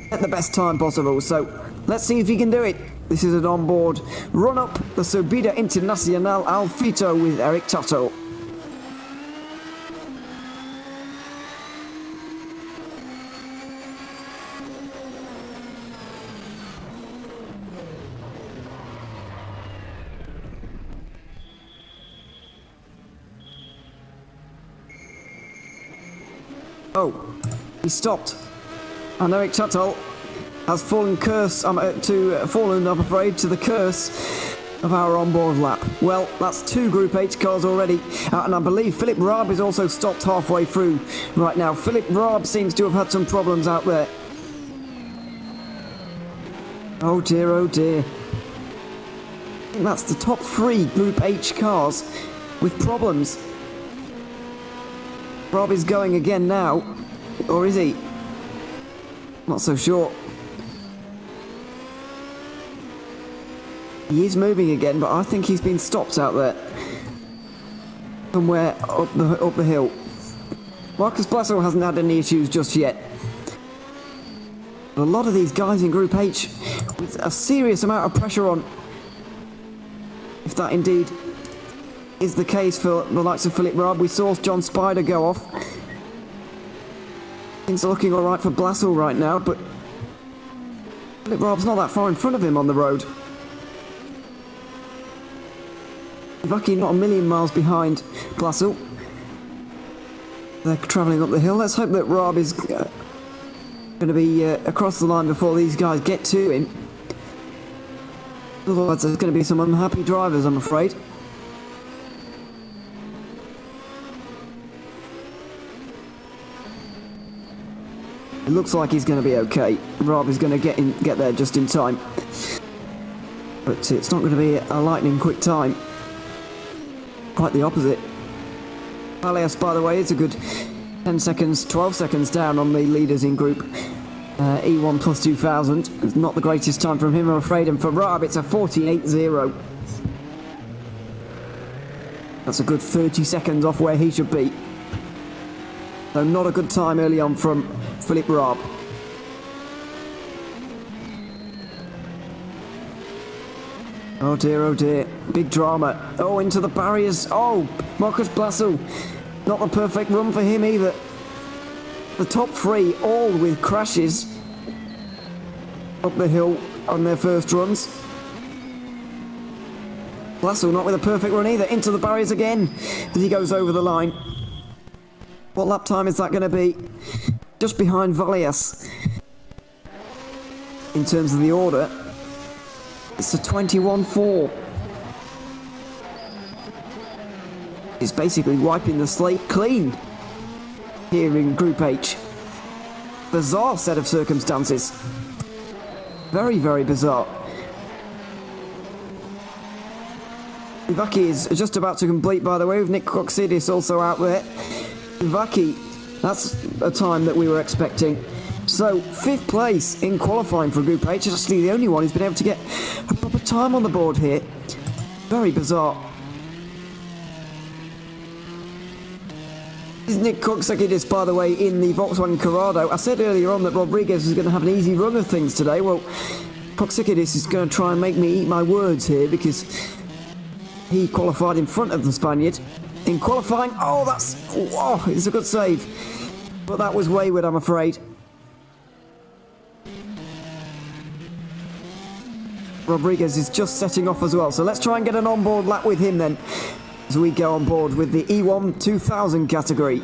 get the best time possible. So let's see if he can do it. This is an onboard run-up, the Subida Internacional Al Fito with Eric Tato. Oh, he stopped. And Eric Tato has fallen, I'm afraid, to the curse of our onboard lap. Well, that's 2 Group H cars already, and I believe Philip Raab is also stopped halfway through right now. Philip Raab seems to have had some problems out there. Oh dear, oh dear. I think that's the top 3 Group H cars with problems. Raab is going again now, or is he? Not so sure. He is moving again, but I think he's been stopped out there. Somewhere up the hill. Marcus Blasel hasn't had any issues just yet. But a lot of these guys in Group H with a serious amount of pressure on. If that indeed is the case for the likes of Philip Raab. We saw John Spider go off. Things are looking alright for Blasel right now, but Philip Raab's not that far in front of him on the road. Lucky not a million miles behind Blasel. They're travelling up the hill. Let's hope that Raab is going to be across the line before these guys get to him. Otherwise there's going to be some unhappy drivers, I'm afraid. It looks like he's going to be okay. Raab is going to get there just in time. But it's not going to be a lightning quick time. Quite the opposite. Valias, by the way, is a good 10 seconds, 12 seconds down on the leaders in Group E1 plus 2000. It's not the greatest time from him, I'm afraid. And for Raab, it's a 14.80. That's a good 30 seconds off where he should be. So not a good time early on from Philip Raab. Oh dear, big drama. Oh, into the barriers. Oh, Marcus Blasel. Not the perfect run for him either. The top 3 all with crashes up the hill on their first runs. Blasel not with a perfect run either. Into the barriers again as he goes over the line. What lap time is that going to be? Just behind Valias. In terms of the order, it's a 21.4. It's basically wiping the slate clean here in Group H. Bizarre set of circumstances. Very, very bizarre. Ivaki is just about to complete, by the way, with Nick Coxidis also out there. Ivaki, that's a time that we were expecting. So, 5th place in qualifying for Group H. It's actually the only one who's been able to get a proper time on the board here. Very bizarre. This is Nick Koksakidis, by the way, in the Volkswagen Corrado. I said earlier on that Rodriguez was going to have an easy run of things today. Well, Koksakidis is going to try and make me eat my words here because he qualified in front of the Spaniard. In qualifying, it's a good save. But that was wayward, I'm afraid. Rodriguez is just setting off as well, so let's try and get an onboard lap with him then, as we go on board with the E1 2000 category.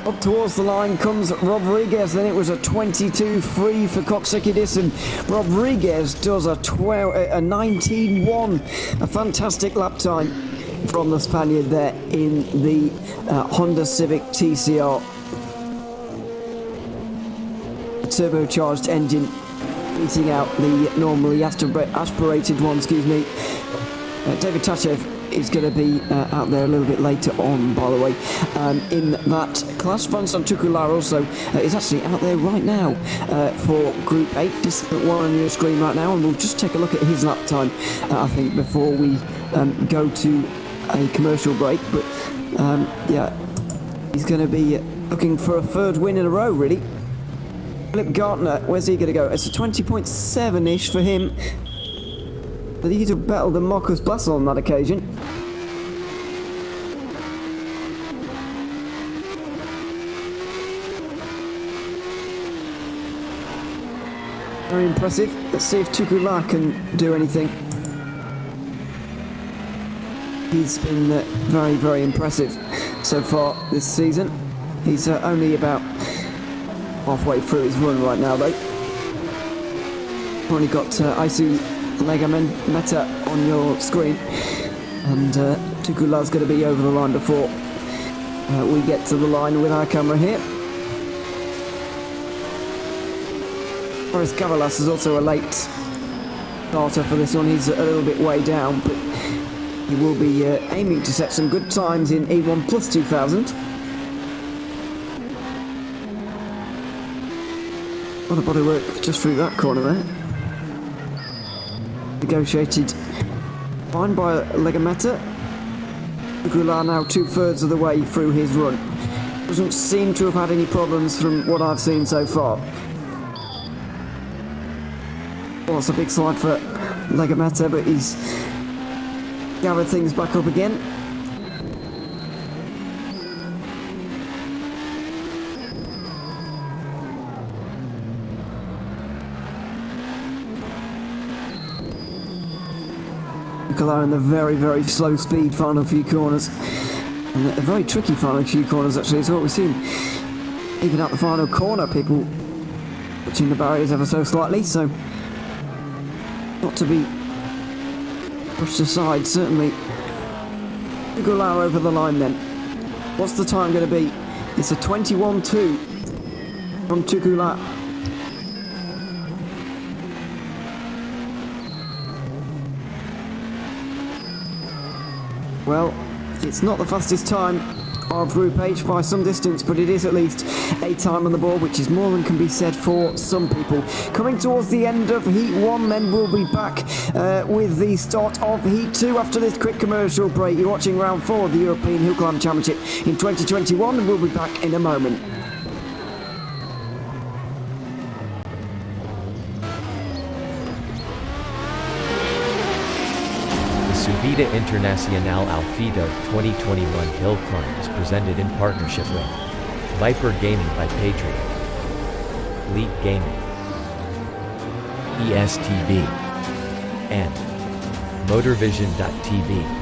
Up towards the line comes Rodriguez, then it was a 22.3 for Koksakidis, and Rodriguez does a 19.1. A fantastic lap time from the Spaniard there in the Honda Civic TCR. A turbocharged engine beating out the normally aspirated one, David Tachev is going to be out there a little bit later on, by the way, in that class. Vincent Tucular also is actually out there right now for Group 8. This one on your screen right now, and we'll just take a look at his lap time, I think, before we go to a commercial break. But yeah, he's going to be looking for a third win in a row, really. Philip Gartner, where's he going to go? It's a 20.7-ish for him. But he could have battled the Marcus Blassel on that occasion. Very impressive. Let's see if Tucular can do anything. He's been very, very impressive so far this season. He's only about halfway through his run right now, though. Only got Isu Legamenta on your screen, and Tucular's going to be over the line before we get to the line with our camera here. Boris Gavalas is also a late starter for this one. He's a little bit way down, but he will be aiming to set some good times in E1 Plus 2000. What a body work just through that corner there. Negotiated fine by Legameta. Tucular now 2/3 of the way through his run. Doesn't seem to have had any problems from what I've seen so far. Well, it's a big slide for Legameta, but he's gathered things back up again. Nicolau in the very, very slow speed final few corners. And a very tricky final few corners actually is what we've seen. Even at the final corner, people touching the barriers ever so slightly, so not to be pushed aside, certainly. Nicolau over the line then. What's the time going to be? It's a 21-2 from Tukula. Well, it's not the fastest time of Group H by some distance, but it is at least a time on the board, which is more than can be said for some people. Coming towards the end of Heat 1, then we'll be back with the start of Heat 2 after this quick commercial break. You're watching round 4 of the European Hill Climb Championship in 2021, and we'll be back in a moment. Subida Internacional Fito 2021 Hill Climb is presented in partnership with Viper Gaming by Patriot, Elite Gaming, ESTV, and MotorVision.tv.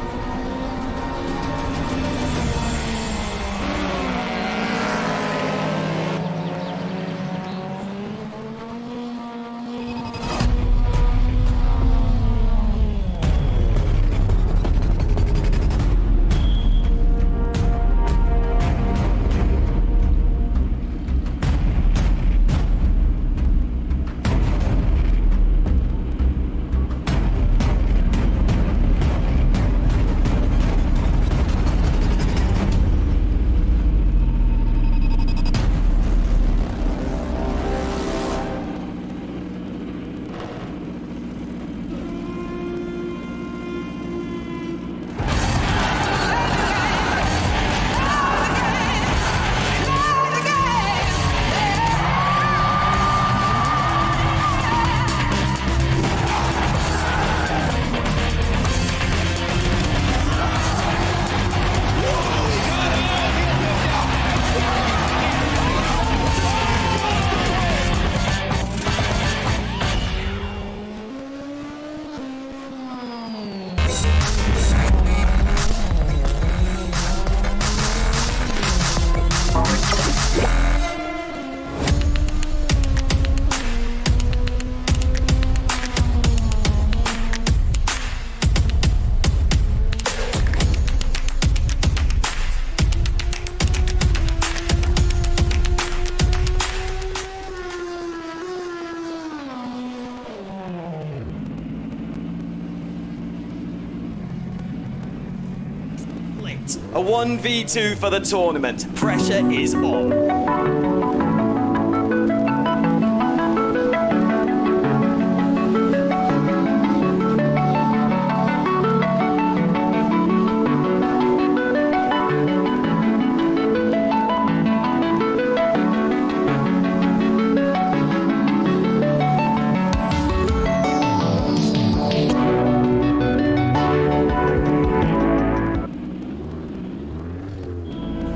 A 1v2 for the tournament. Pressure is on.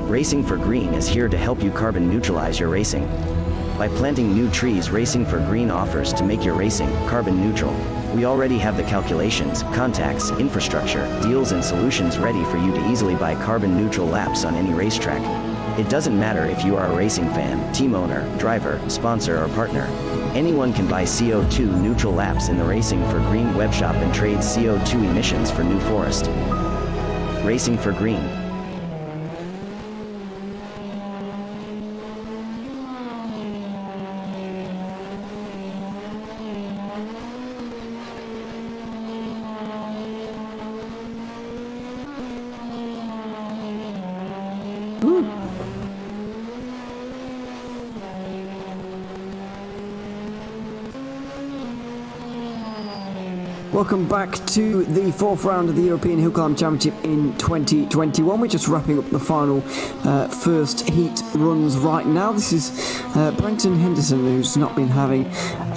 Racing for Green is here to help you carbon neutralize your racing. By planting new trees, Racing for Green offers to make your racing carbon neutral. We already have the calculations, contacts, infrastructure, deals and solutions ready for you to easily buy carbon neutral laps on any racetrack. It doesn't matter if you are a racing fan, team owner, driver, sponsor or partner. Anyone can buy CO2 neutral laps in the Racing for Green webshop and trade CO2 emissions for New Forest. Racing for Green. Welcome back to the fourth round of the European Hill Climb Championship in 2021. We're just wrapping up the final first heat runs right now. This is Brenton Henderson, who's not been having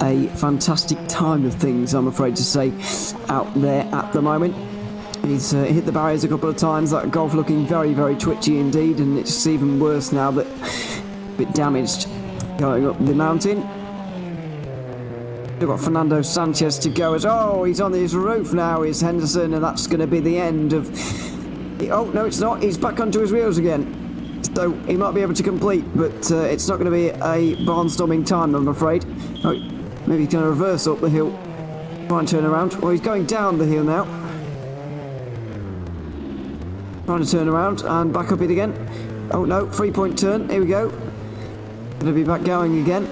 a fantastic time of things, I'm afraid to say, out there at the moment. He's hit the barriers a couple of times, that golf looking very, very twitchy indeed, and it's even worse now that a bit damaged going up the mountain. We've got Fernando Sanchez to go as... Oh, he's on his roof now, is Henderson, and that's going to be the end of... Oh, no, it's not. He's back onto his wheels again. So he might be able to complete, but it's not going to be a barnstorming time, I'm afraid. Oh, maybe he's going to reverse up the hill. Try and turn around. Well, he's going down the hill now. Trying to turn around and back up it again. Oh, no, 3-point turn. Here we go. Going to be back going again.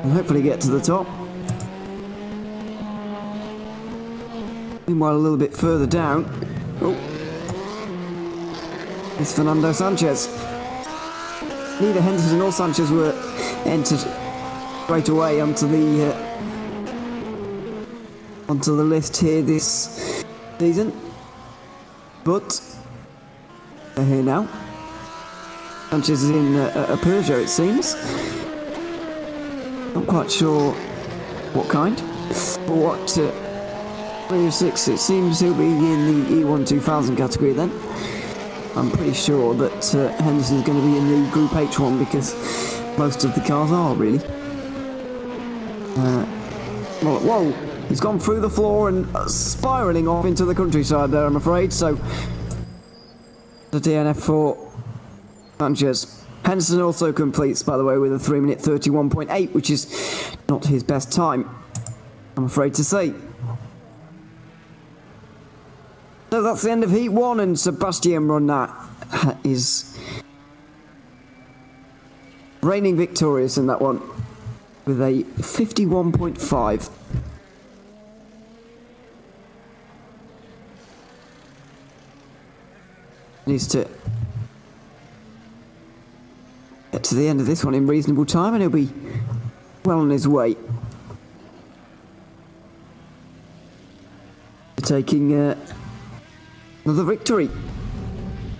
And hopefully get to the top. Meanwhile, a little bit further down. Oh. It's Fernando Sanchez. Neither Henderson or Sanchez were entered straight away onto the list here this season. But they're here now. Sanchez is in a Peugeot, it seems. Not quite sure what kind, or what 6. It seems he'll be in the E1 2000 category then. I'm pretty sure that Henderson's going to be in the Group H one because most of the cars are really. Well, whoa! He's gone through the floor and spiralling off into the countryside there, I'm afraid. So the DNF for Sanchez. Henderson also completes, by the way, with a 3-minute 31.8, which is not his best time, I'm afraid to say. So that's the end of Heat 1, and Sebastian Ronat is reigning victorious in that one with a 51.5. Needs to get to the end of this one in reasonable time, and he'll be well on his way to taking another victory.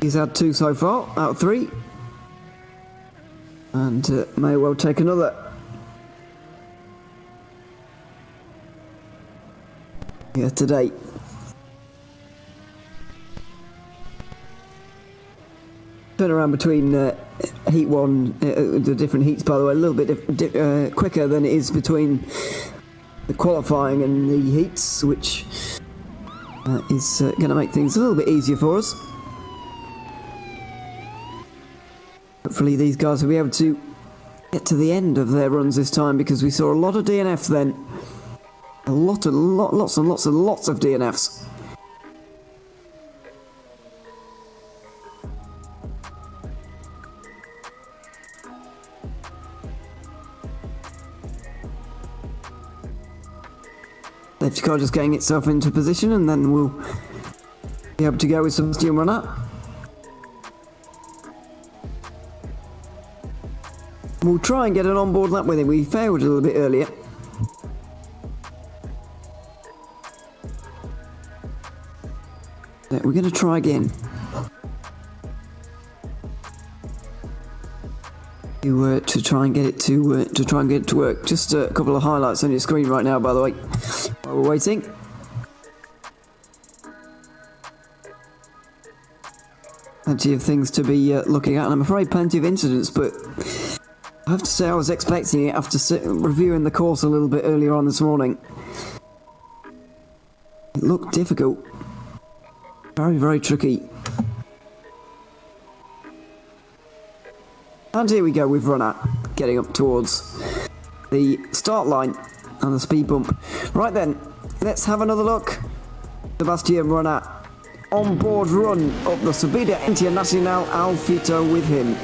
He's had 2 so far out of 3, and may well take another. Here today. Turn around between Heat 1, the different heats, by the way, a little bit quicker than it is between the qualifying and the heats, which is going to make things a little bit easier for us. Hopefully these guys will be able to get to the end of their runs this time, because we saw a lot of DNFs then. Lots and lots of DNFs. Safety car just getting itself into position, and then we'll be able to go with Sebastian Ronat. We'll try and get an onboard lap with him. We failed a little bit earlier. We're going to try again. To try and get it to work. Just a couple of highlights on your screen right now, by the way, while we're waiting. Plenty of things to be looking at, and I'm afraid plenty of incidents, but I have to say I was expecting it after reviewing the course a little bit earlier on this morning. It looked difficult. Very, very tricky. And here we go with Ronat getting up towards the start line and the speed bump. Right then, let's have another look. Sebastian Ronat on board run up the Subida Internacional al Fito with him.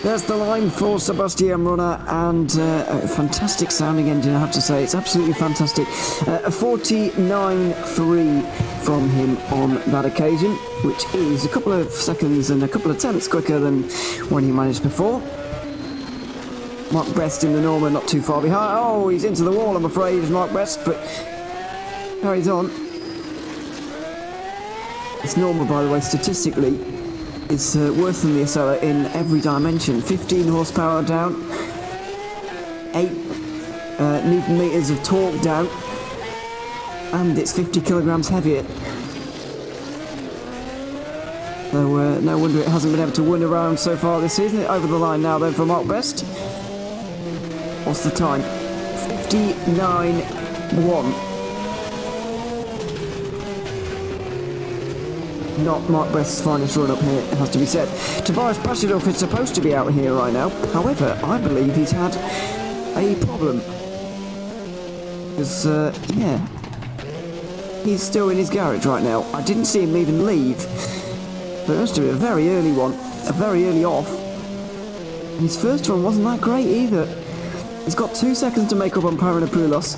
There's the line for Sebastian Runner, and a fantastic sounding engine, I have to say. It's absolutely fantastic. A 49.3 from him on that occasion, which is a couple of seconds and a couple of tenths quicker than when he managed before. Mark Best in the Norman, not too far behind. Oh, he's into the wall, I'm afraid, is Mark Best, but carries on. It's Norman, by the way, statistically, is worse than the Acela in every dimension. 15 horsepower down, 8 newton meters of torque down, and it's 50 kilograms heavier. So no wonder it hasn't been able to win around so far this season. Over the line now then for Mark Best. What's the time? 59.1. Not Mark Best's finest run up here, it has to be said. Tobias Pashidov is supposed to be out here right now. However, I believe he's had a problem. Because, yeah, he's still in his garage right now. I didn't see him even leave. But it has to be a very early one, a very early off. And his first run wasn't that great either. He's got 2 seconds to make up on Paranopoulos.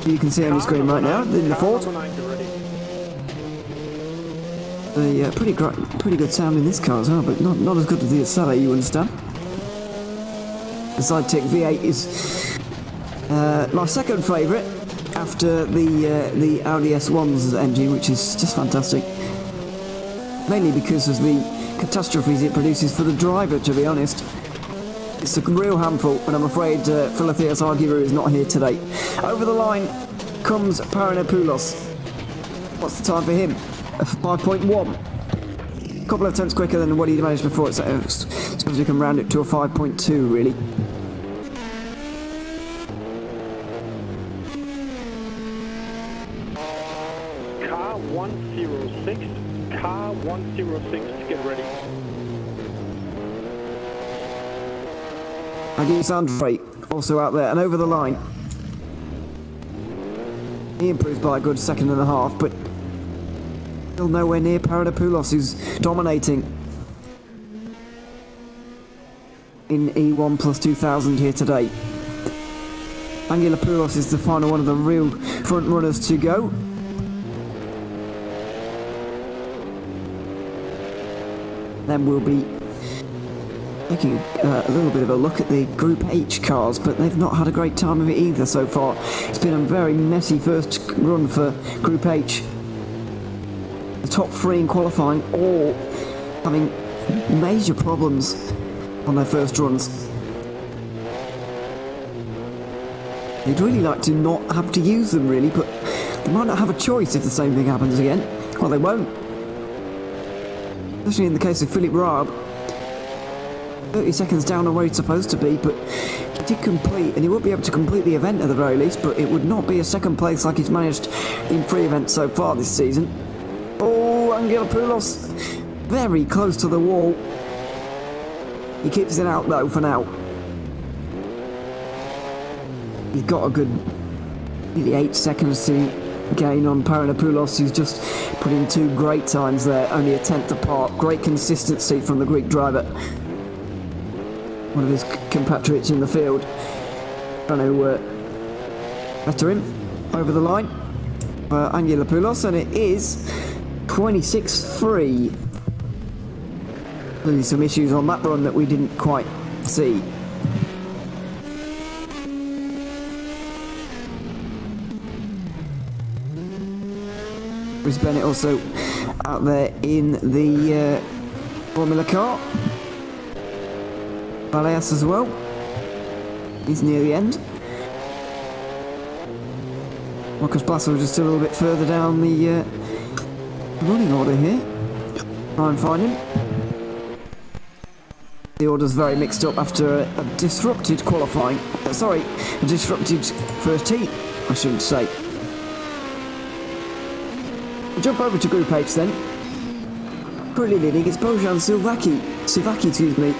You can see on the screen right now, in the Ford. Pretty good sound in this car as well, but not as good as the Acela, you understand. The Sidekick V8 is my second favourite after the Audi S1's engine, which is just fantastic. Mainly because of the catastrophes it produces for the driver, to be honest. It's a real handful, and I'm afraid Philotheos Argyro is not here today. Over the line comes Paranopoulos. What's the time for him? 5.1. A couple of tenths quicker than what he managed before. So I suppose we can round it to a 5.2, really. Car 106. Car 106, get ready. Aggie Sandray also out there and over the line. He improves by a good second and a half, but still nowhere near Paranopoulos, who's dominating in E1 plus 2000 here today. Angelopoulos is the final one of the real front runners to go. Then we'll be taking a little bit of a look at the Group H cars, but they've not had a great time of it either so far. It's been a very messy first run for Group H. The top three in qualifying all having major problems on their first runs. They'd really like to not have to use them really, but they might not have a choice if the same thing happens again. Well, they won't. Especially in the case of Philippe Raab. 30 seconds down on where he's supposed to be, but he did complete, and he won't be able to complete the event at the very least, but it would not be a second place like he's managed in 3 events so far this season. Oh, Angelopoulos, very close to the wall. He keeps it out though for now. He's got a good nearly 8 seconds to gain on Paranopoulos, who's just put in 2 great times there, only a tenth apart. Great consistency from the Greek driver. One of his compatriots in the field trying to better him over the line. Angelopoulos, and it is 26.3. Clearly some issues on that run that we didn't quite see. Chris Bennett also out there in the Formula car. Baleas as well. He's near the end. Marcus Blasso just a little bit further down the running order here. Try and find him. The order's very mixed up after a disrupted qualifying. Sorry, a disrupted first heat, I should say. We'll jump over to Group H then. Currently leading, it's Bojan Silvaki, excuse me.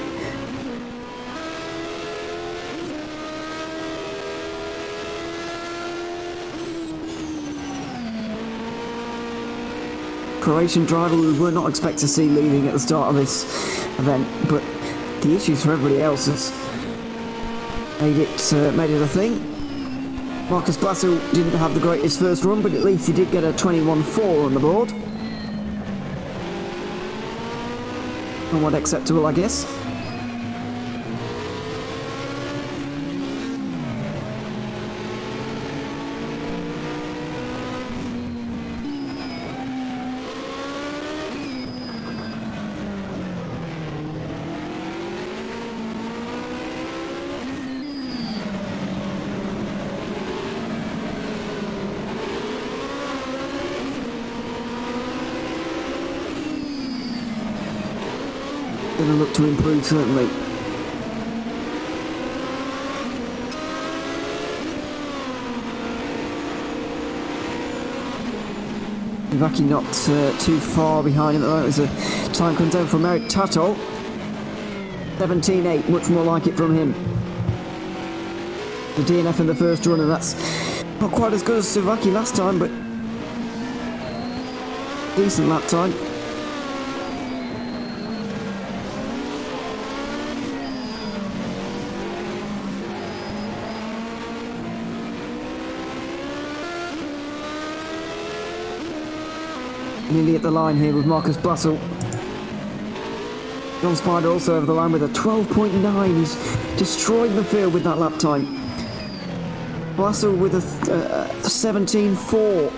Croatian driver we were not expect to see leading at the start of this event, but the issues for everybody else has made it a thing. Marcus Blasso didn't have the greatest first run, but at least he did get a 21.4 on the board. Somewhat acceptable, I guess. Going to look to improve, certainly. Ivaki not too far behind him at the moment. There's a time comes over from Eric Tato. 17.8, much more like it from him. The DNF in the first run, and that's not quite as good as Ivaki last time, but decent lap time. Nearly at the line here with Marcus Blasso. John Spider also over the line with a 12.9. He's destroyed the field with that lap time. Blasso with a 17.4.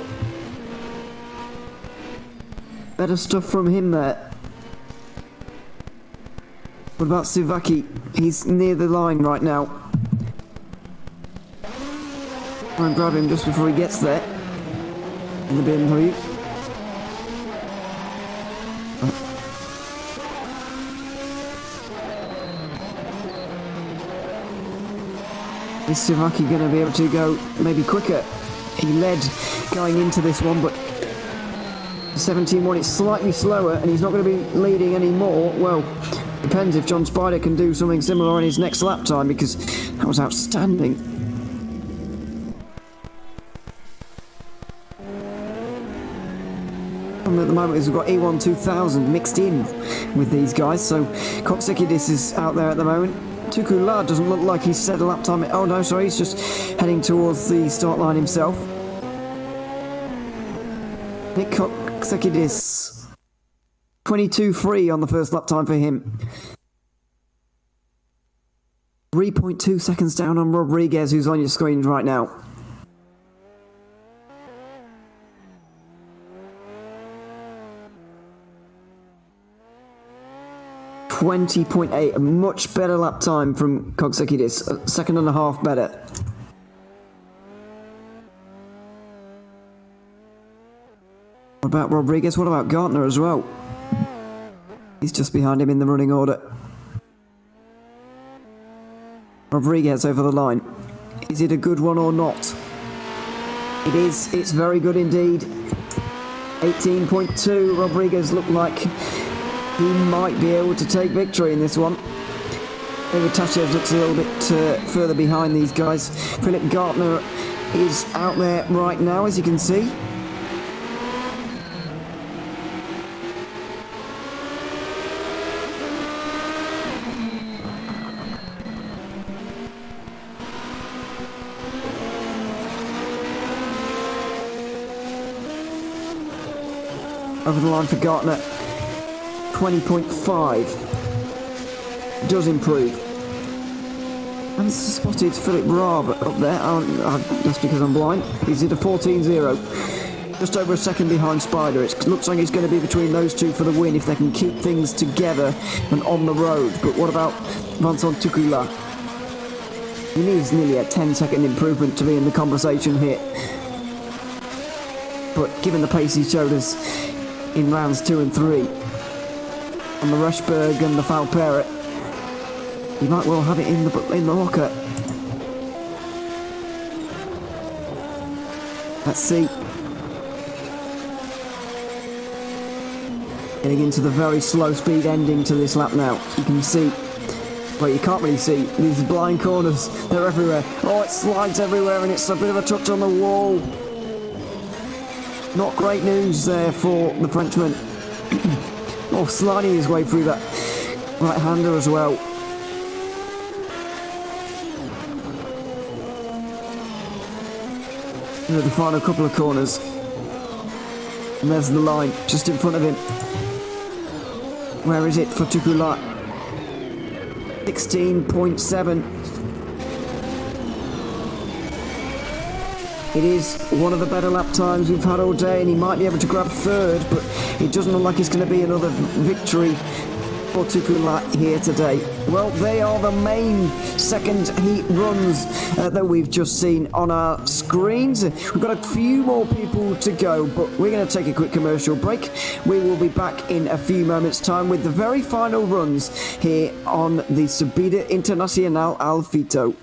Better stuff from him there. What about Suvaki? He's near the line right now. Try and grab him just before he gets there. In the BMW. Is Sivaki going to be able to go maybe quicker? He led going into this one, but 17.1, it's slightly slower, and he's not going to be leading anymore. Well, depends if John Spider can do something similar on his next lap time, because that was outstanding. At the moment, we've got E1 2000 mixed in with these guys, so Koksekidis is out there at the moment. Tuku La doesn't look like he's set a lap time. Oh no, sorry, he's just heading towards the start line himself. Nick Koksekidis, 22.3 on the first lap time for him. 3.2 seconds down on Rodriguez, who's on your screen right now. .8, a much better lap time from Koksekidis, a second and a half better. What about Rodriguez? What about Gartner as well? He's just behind him in the running order. Rodriguez over the line. Is it a good one or not? It is. It's very good indeed. 18.2. Rodriguez looked like he might be able to take victory in this one. David Tachev looks a little bit further behind these guys. Philip Gartner is out there right now, as you can see. Over the line for Gartner. 20.5 does improve. I haven't spotted Philip Raab up there. That's because I'm blind. He's at a 14.0, just over a second behind Spider. It looks like it's going to be between those two for the win if they can keep things together and on the road. But what about Vincent Tukula? He needs nearly a 10-second improvement to be in the conversation here. But given the pace he showed us in rounds 2 and 3, on the Rushberg and the Valpera, he might well have it in the locker. Let's see. Getting into the very slow speed ending to this lap now. You can see, well, you can't really see, these blind corners, they're everywhere. Oh, it slides everywhere and it's a bit of a touch on the wall. Not great news there for the Frenchman. Oh, sliding his way through that right-hander as well. Into the final couple of corners. And there's the line, just in front of him. Where is it for Tukula? 16.7. It is one of the better lap times we've had all day, and he might be able to grab third, but it doesn't look like it's going to be another victory for Tukula here today. Well, they are the main second heat runs that we've just seen on our screens. We've got a few more people to go, but we're going to take a quick commercial break. We will be back in a few moments' time with the very final runs here on the Subida Internacional al Fito.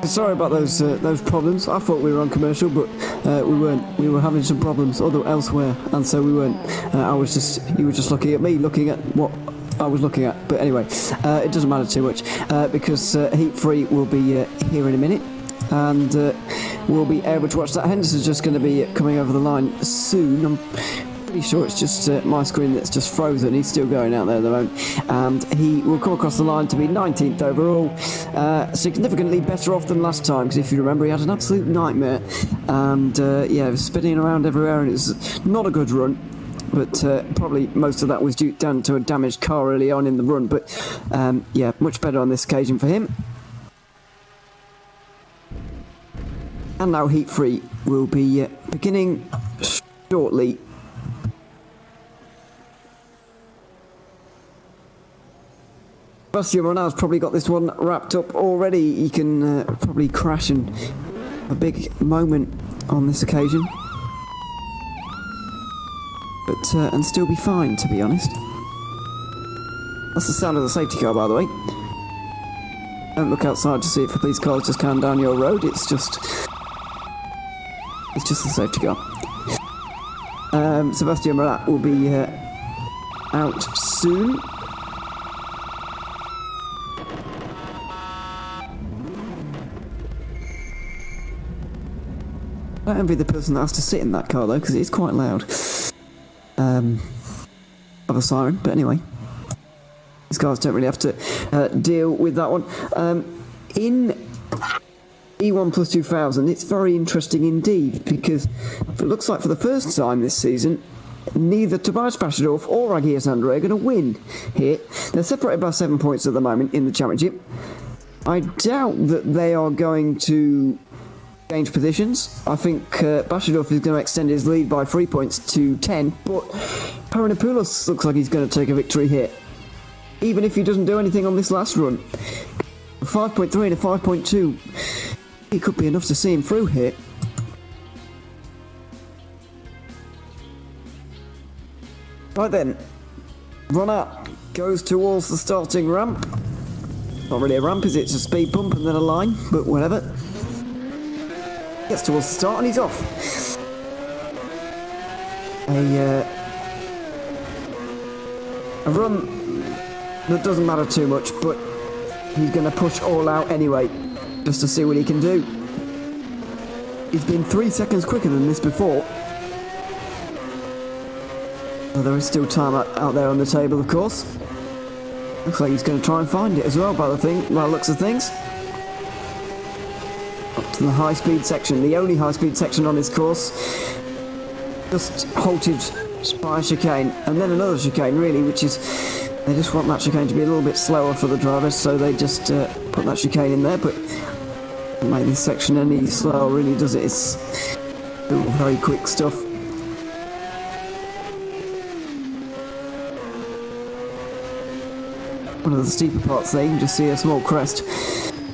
Sorry about those problems. I thought we were on commercial, but we weren't. We were having some problems elsewhere, and so we weren't. You were just looking at me, looking at what I was looking at. But anyway, it doesn't matter too much because Heat 3 will be here in a minute, and we'll be able to watch that. Henderson's just going to be coming over the line soon. I'm pretty sure it's just my screen that's just frozen. He's still going out there at the moment, and he will come across the line to be 19th overall, significantly better off than last time, because if you remember, he had an absolute nightmare, and yeah, was spinning around everywhere, and it was not a good run. But probably most of that was due down to a damaged car early on in the run. But yeah, much better on this occasion for him. And now Heat 3 will be beginning shortly. Sebastian Ronald's probably got this one wrapped up already. He can probably crash and a big moment on this occasion. But and still be fine, to be honest. That's the sound of the safety car, by the way. Don't look outside to see if the police car's just coming down your road. It's just the safety car. Sebastian Marat will be out soon. I don't envy the person that has to sit in that car though, because it is quite loud. Of a siren, but anyway, these guys don't really have to deal with that one. In E1 Plus 2000, it's very interesting indeed, because it looks like for the first time this season, neither Tobias Bashadorf or Raghi Sandra are going to win here. They're separated by 7 points at the moment in the championship. I doubt that they are going to change positions. I think Bashadorf is going to extend his lead by 3 points to 10, but Paranopoulos looks like he's going to take a victory here, even if he doesn't do anything on this last run. 5.3 and a 5.2, it could be enough to see him through here. Right then, runner goes towards the starting ramp. Not really a ramp, is it? It's a speed bump and then a line, but whatever. Gets towards the start and he's off. A run that doesn't matter too much, but he's going to push all out anyway, just to see what he can do. He's been 3 seconds quicker than this before. Well, there is still time out there on the table, of course. Looks like he's going to try and find it as well, by the looks of things. Up to the high-speed section, the only high-speed section on this course. Just halted by a chicane, and then another chicane, really, which is... They just want that chicane to be a little bit slower for the drivers, so they just put that chicane in there, but doesn't make this section any slower, really, does it? It's all very quick stuff. One of the steeper parts there, you can just see a small crest,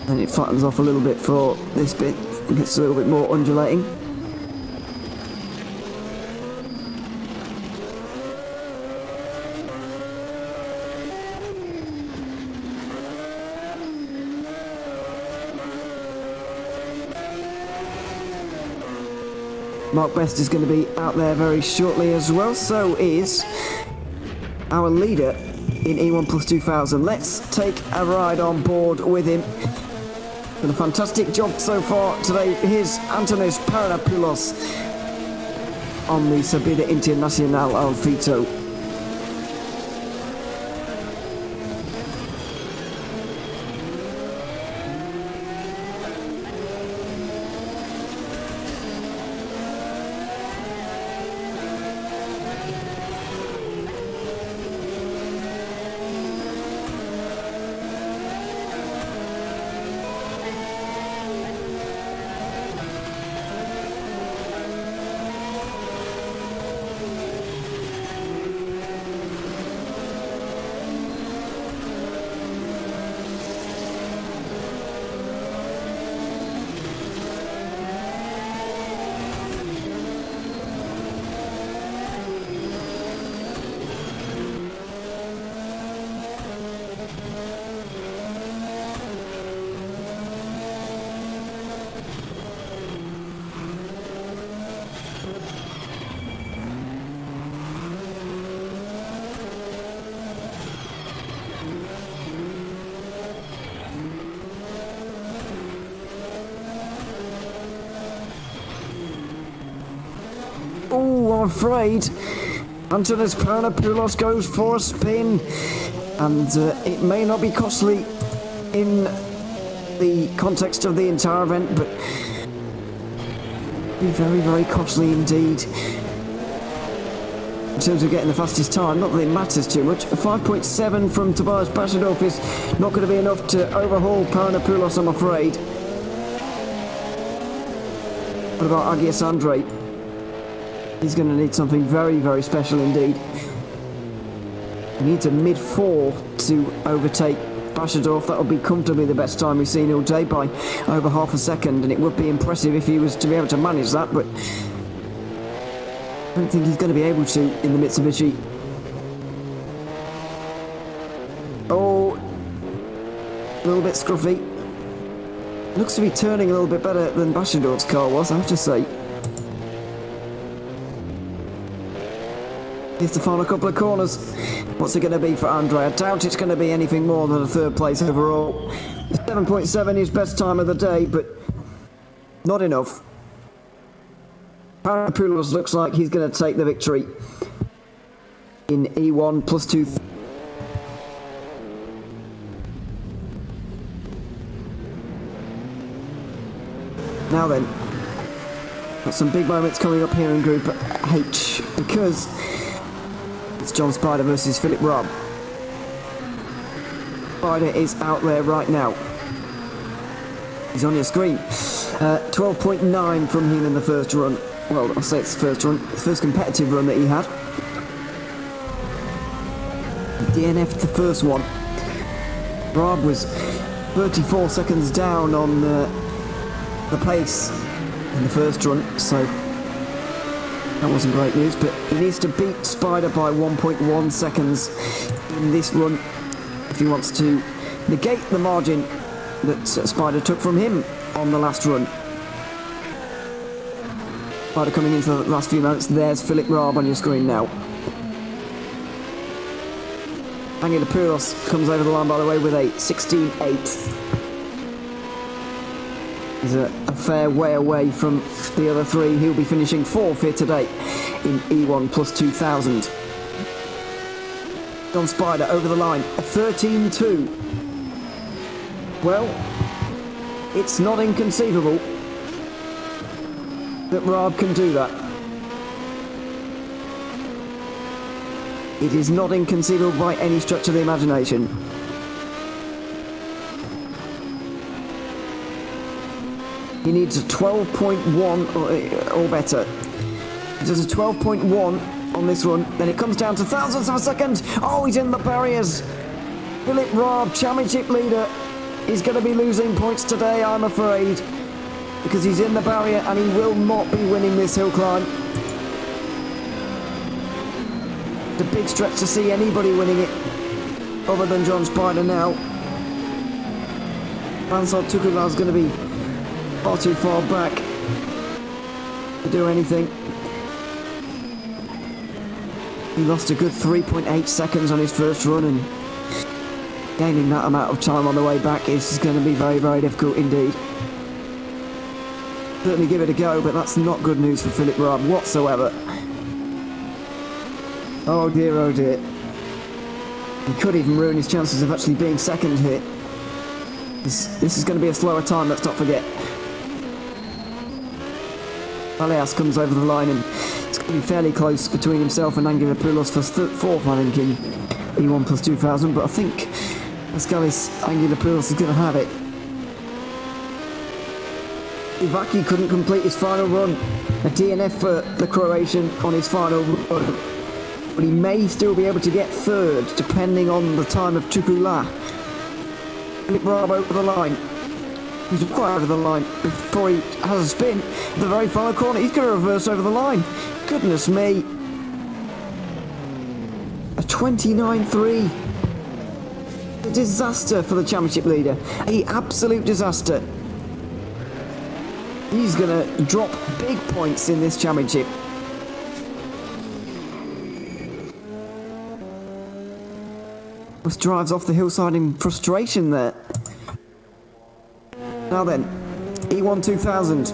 and it flattens off a little bit for this bit, and gets a little bit more undulating. Mark Best is going to be out there very shortly as well, so is our leader in E1 Plus 2000. Let's take a ride on board with him. Done a fantastic job so far today. Here's Antonis Paranopoulos on the Subida Internacuional of Fito. 2, I'm afraid. Antonis Paranopoulos goes for a spin, and it may not be costly in the context of the entire event, but be very, very costly indeed. In terms of getting the fastest time, not that it matters too much. A 5.7 from Tobias Bashadov is not going to be enough to overhaul Paranopoulos, I'm afraid. What about Agias Andre? He's going to need something very, very special indeed. He needs a mid-4 to overtake Bashadov. That would be comfortably the best time we've seen all day by over half a second, and it would be impressive if he was to be able to manage that, but I don't think he's going to be able to in the Mitsubishi. Oh, a little bit scruffy. Looks to be turning a little bit better than Bashadov's car was, I have to say. Here's the final couple of corners. What's it going to be for Andre? I doubt it's going to be anything more than a third place overall. 7.7 is best time of the day, but not enough. Paranopoulos looks like he's going to take the victory in E1 plus 2. Now then, got some big moments coming up here in Group H, because it's John Spider versus Philip Raab. Spider is out there right now. He's on your screen. 12.9 from him in the first run. Well, I'll say it's the first run, the first competitive run that he had. He DNF'd the first one. Raab was 34 seconds down on the pace in the first run, so that wasn't great news, but he needs to beat Spider by 1.1 seconds in this run if he wants to negate the margin that Spider took from him on the last run. Spider coming into the last few moments. There's Philip Raab on your screen now. Angelopoulos comes over the line, by the way, with a 16.8. He's a fair way away from the other three. He'll be finishing 4th here today in E1 plus 2000. John Spider over the line, a 13.2. Well, it's not inconceivable that Raab can do that. It is not inconceivable by any stretch of the imagination. He needs a 12.1 or better. He does a 12.1 on this run, then it comes down to thousandths of a second. Oh, he's in the barriers. Philip Raab, championship leader, is going to be losing points today, I'm afraid, because he's in the barrier and he will not be winning this hill climb. It's a big stretch to see anybody winning it other than John Spider now. Mansard Tukula is going to be far too far back to do anything. He lost a good 3.8 seconds on his first run, and gaining that amount of time on the way back is going to be very, very difficult indeed. Certainly give it a go, but that's not good news for Philip Raab whatsoever. Oh dear, oh dear. He could even ruin his chances of actually being second here. This is going to be a slower time, let's not forget. Valias comes over the line, and it's going to be fairly close between himself and Angelopoulos for 4th, I think, in E1 plus 2000, but I think Pascalis Angelopoulos is going to have it. Ivaki couldn't complete his final run. A DNF for the Croatian on his final run, but he may still be able to get 3rd, depending on the time of Tukula. Philip Raab over the line. He's quite over the line before he has a spin. The very final corner, he's going to reverse over the line. Goodness me. A 29.3. A disaster for the championship leader. An absolute disaster. He's going to drop big points in this championship. Just drives off the hillside in frustration there. Now then, E1 2000,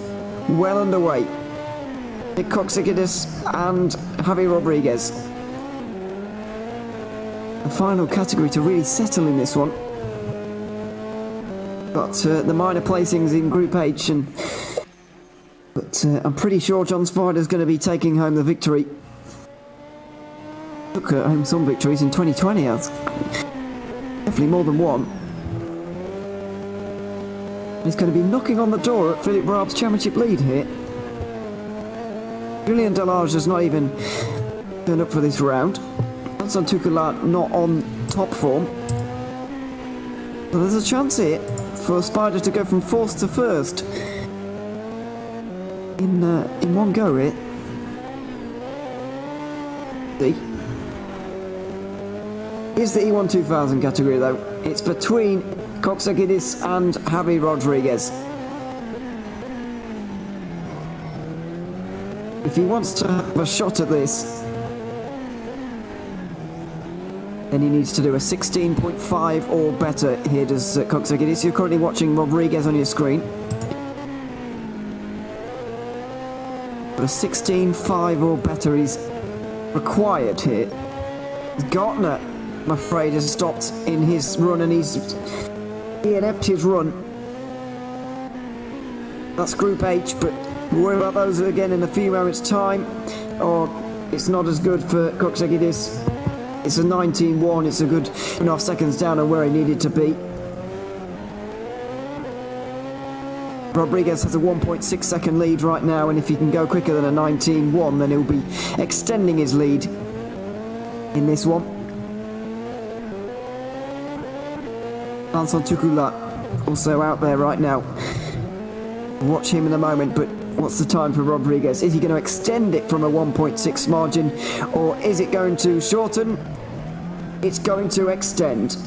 well underway. Nick Coxigidis and Javi Rodriguez. The final category to really settle in this one. Got the minor placings in Group H, but I'm pretty sure John Spider's going to be taking home the victory. Took home some victories in 2020, definitely more than one. He's going to be knocking on the door at Philip Raab's championship lead here. Julian Delage has not even turned up for this round. Vincent Tucula not on top form. So there's a chance here for Spider to go from fourth to first in one go here. See? Here's the E1 2000 category though. It's between Coxagidis and Javi Rodriguez. If he wants to have a shot at this, then he needs to do a 16.5 or better. Here does Coxagidis. You're currently watching Rodriguez on your screen. But a 16.5 or better is required here. Gartner, I'm afraid, has stopped in his run and he's DNF'd his run. That's Group H, but we'll worry about those again in a few moments' time. Or it's not as good for Coxagidis. It's a 19.1, it's a good enough seconds down on where he needed to be. Rodriguez has a 1.6 second lead right now, and if he can go quicker than a 19.1, then he'll be extending his lead in this one. Vincent Tucula also out there right now. Watch him in a moment, but what's the time for Rodriguez? Is he going to extend it from a 1.6 margin, or is it going to shorten? It's going to extend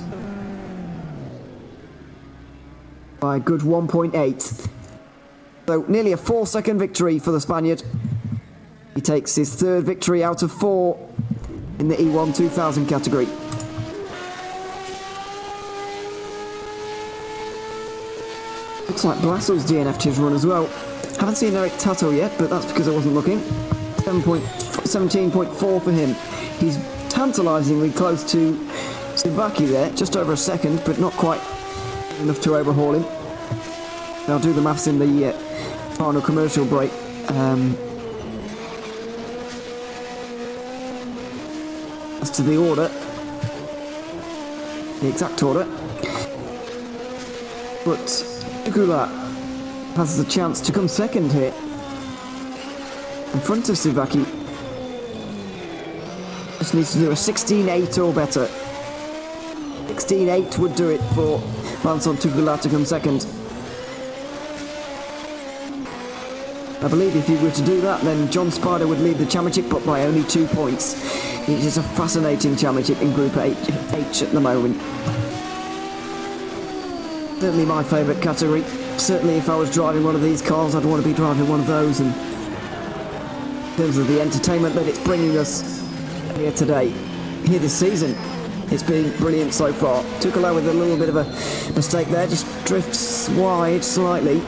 by a good 1.8. So nearly a 4-second victory for the Spaniard. He takes his third victory out of 4 in the E1 2000 category. Looks like Blasso's DNF'd his run as well. Haven't seen Eric Tato yet, but that's because I wasn't looking. 17.4 for him. He's tantalisingly close to Sivaki there, just over a second, but not quite enough to overhaul him. I'll do the maths in the final commercial break. As to the order, the exact order, but Tucula has the chance to come second here in front of Sivaki. Just needs to do a 16.8 or better. 16.8 would do it for Vincent Tucula to come second. I believe if he were to do that, then John Spider would lead the championship, but by only 2 points. It is a fascinating championship in Group H at the moment. Certainly my favourite category. Certainly if I was driving one of these cars, I'd want to be driving one of those. And in terms of the entertainment that it's bringing us here today, here this season, it's been brilliant so far. Tucula with a little bit of a mistake there, just drifts wide slightly.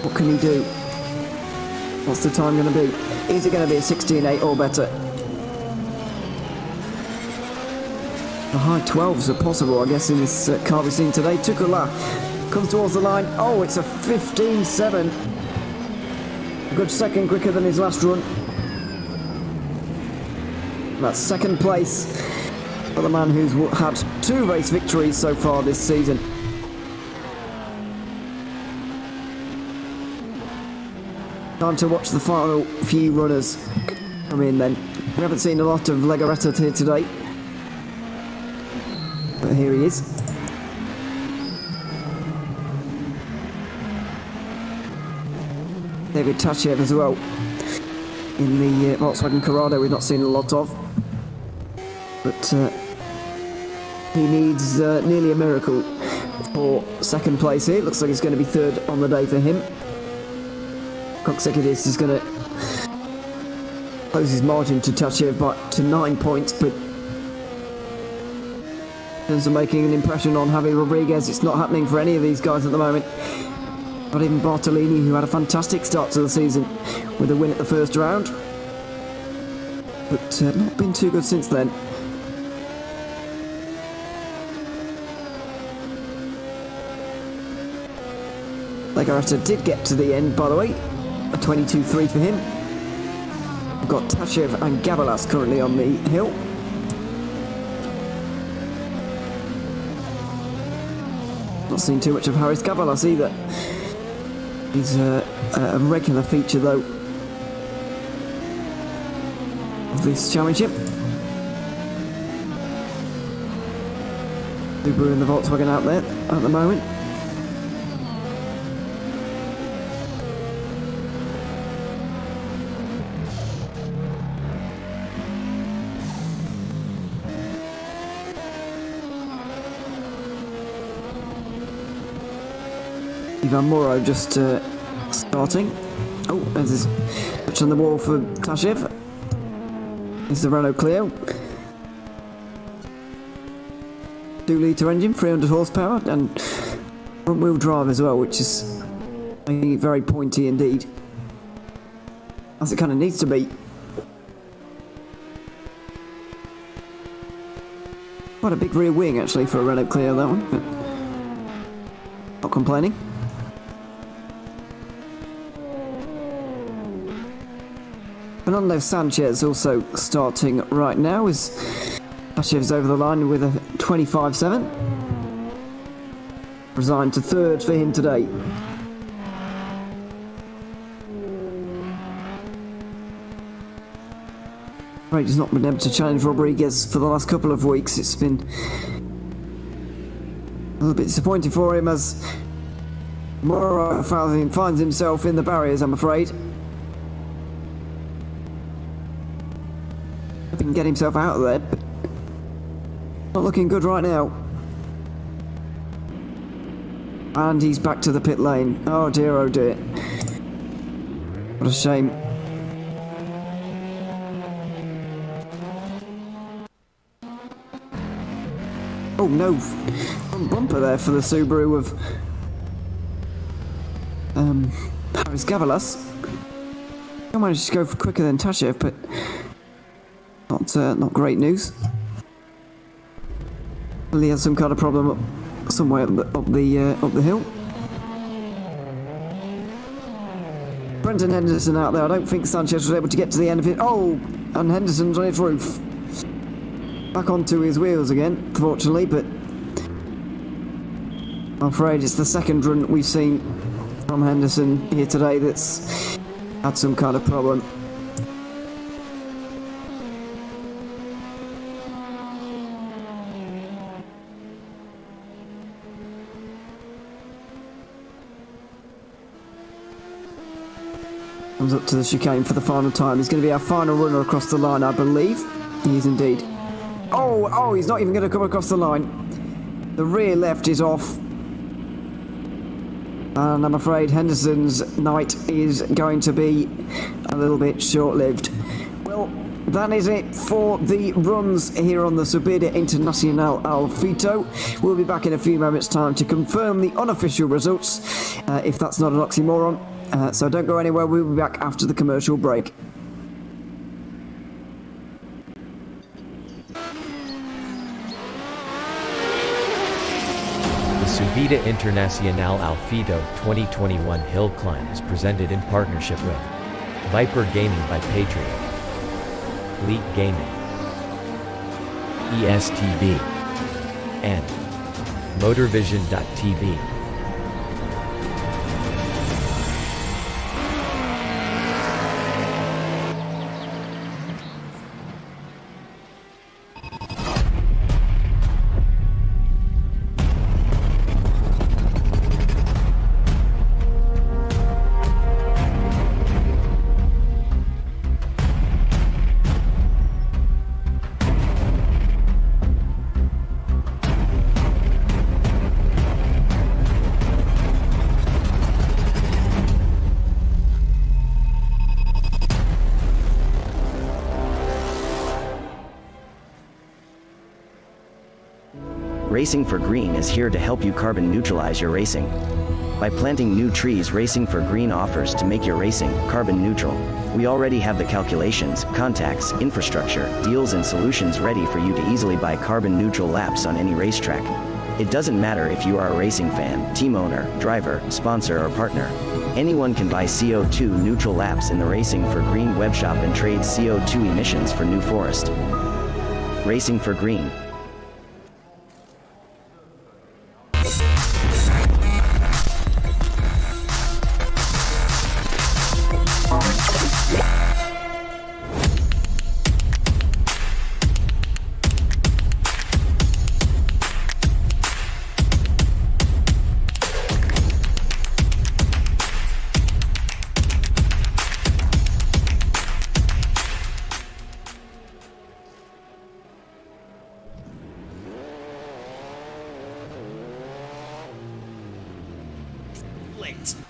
What can he do? What's the time going to be? Is it going to be a 16.8 or better? The high 12s are possible, I guess, in this car we've seen today. Tucula comes towards the line. Oh, it's a 15.7. A good second quicker than his last run. That's second place for the man who's had 2 race victories so far this season. Time to watch the final few runners come in then. We haven't seen a lot of Legarreta here today, but here he is. David Tachev as well in the Volkswagen Corrado we've not seen a lot of, but he needs nearly a miracle for second place here. Looks like it's going to be third on the day for him. Coxegidis is going to close his margin to Tachev to 9 points, but In terms of making an impression on Javi Rodriguez, it's not happening for any of these guys at the moment. Not even Bartolini, who had a fantastic start to the season with a win at the first round. But not been too good since then. Legarreta did get to the end, by the way. A 22-3 for him. We've got Tashev and Gavalas currently on the hill. Not seen too much of Haris Gavalas either. He's a regular feature, though, of this championship. Subaru and the Volkswagen out there at the moment. Ivan Moro just starting. Oh, there's his touch on the wall for Tashev. This is the Renault Clio. 2-litre engine, 300 horsepower, and front-wheel drive as well, which is making it very pointy indeed, as it kind of needs to be. Quite a big rear wing actually for a Renault Clio, that one, but not complaining. Fernando Sanchez also starting right now as Tashev's over the line with a 25-7. Resigned to third for him today. Right, he's not been able to challenge Rodriguez for the last couple of weeks. It's been a little bit disappointing for him as Moro finds himself in the barriers, I'm afraid. If he can get himself out of there, but not looking good right now. And he's back to the pit lane. Oh dear, oh dear. What a shame. Oh no, front bumper there for the Subaru of Haris Gavalas. I managed to go for quicker than Tashev, but not great news. Well, he has some kind of problem somewhere up the hill. Brenton Henderson out there. I don't think Sanchez was able to get to the end of it. Oh, and Henderson's on his roof. Back onto his wheels again, fortunately, but I'm afraid it's the second run we've seen from Henderson here today that's had some kind of problem. Comes up to the chicane for the final time. He's going to be our final runner across the line, I believe. He is indeed. Oh, he's not even going to come across the line. The rear left is off. And I'm afraid Henderson's night is going to be a little bit short-lived. Well, that is it for the runs here on the Subida Internacional Al Fito. We'll be back in a few moments' time to confirm the unofficial results, if that's not an oxymoron. So don't go anywhere, we'll be back after the commercial break. The Subida Internacional Al Fito 2021 Hill Climb is presented in partnership with Viper Gaming by Patriot, Elite Gaming, ESTV, and MotorVision.tv. Racing for Green is here to help you carbon neutralize your racing. By planting new trees, Racing for Green offers to make your racing carbon neutral. We already have the calculations, contacts, infrastructure, deals and solutions ready for you to easily buy carbon neutral laps on any racetrack. It doesn't matter if you are a racing fan, team owner, driver, sponsor or partner. Anyone can buy CO2 neutral laps in the Racing for Green webshop and trade CO2 emissions for New Forest. Racing for Green.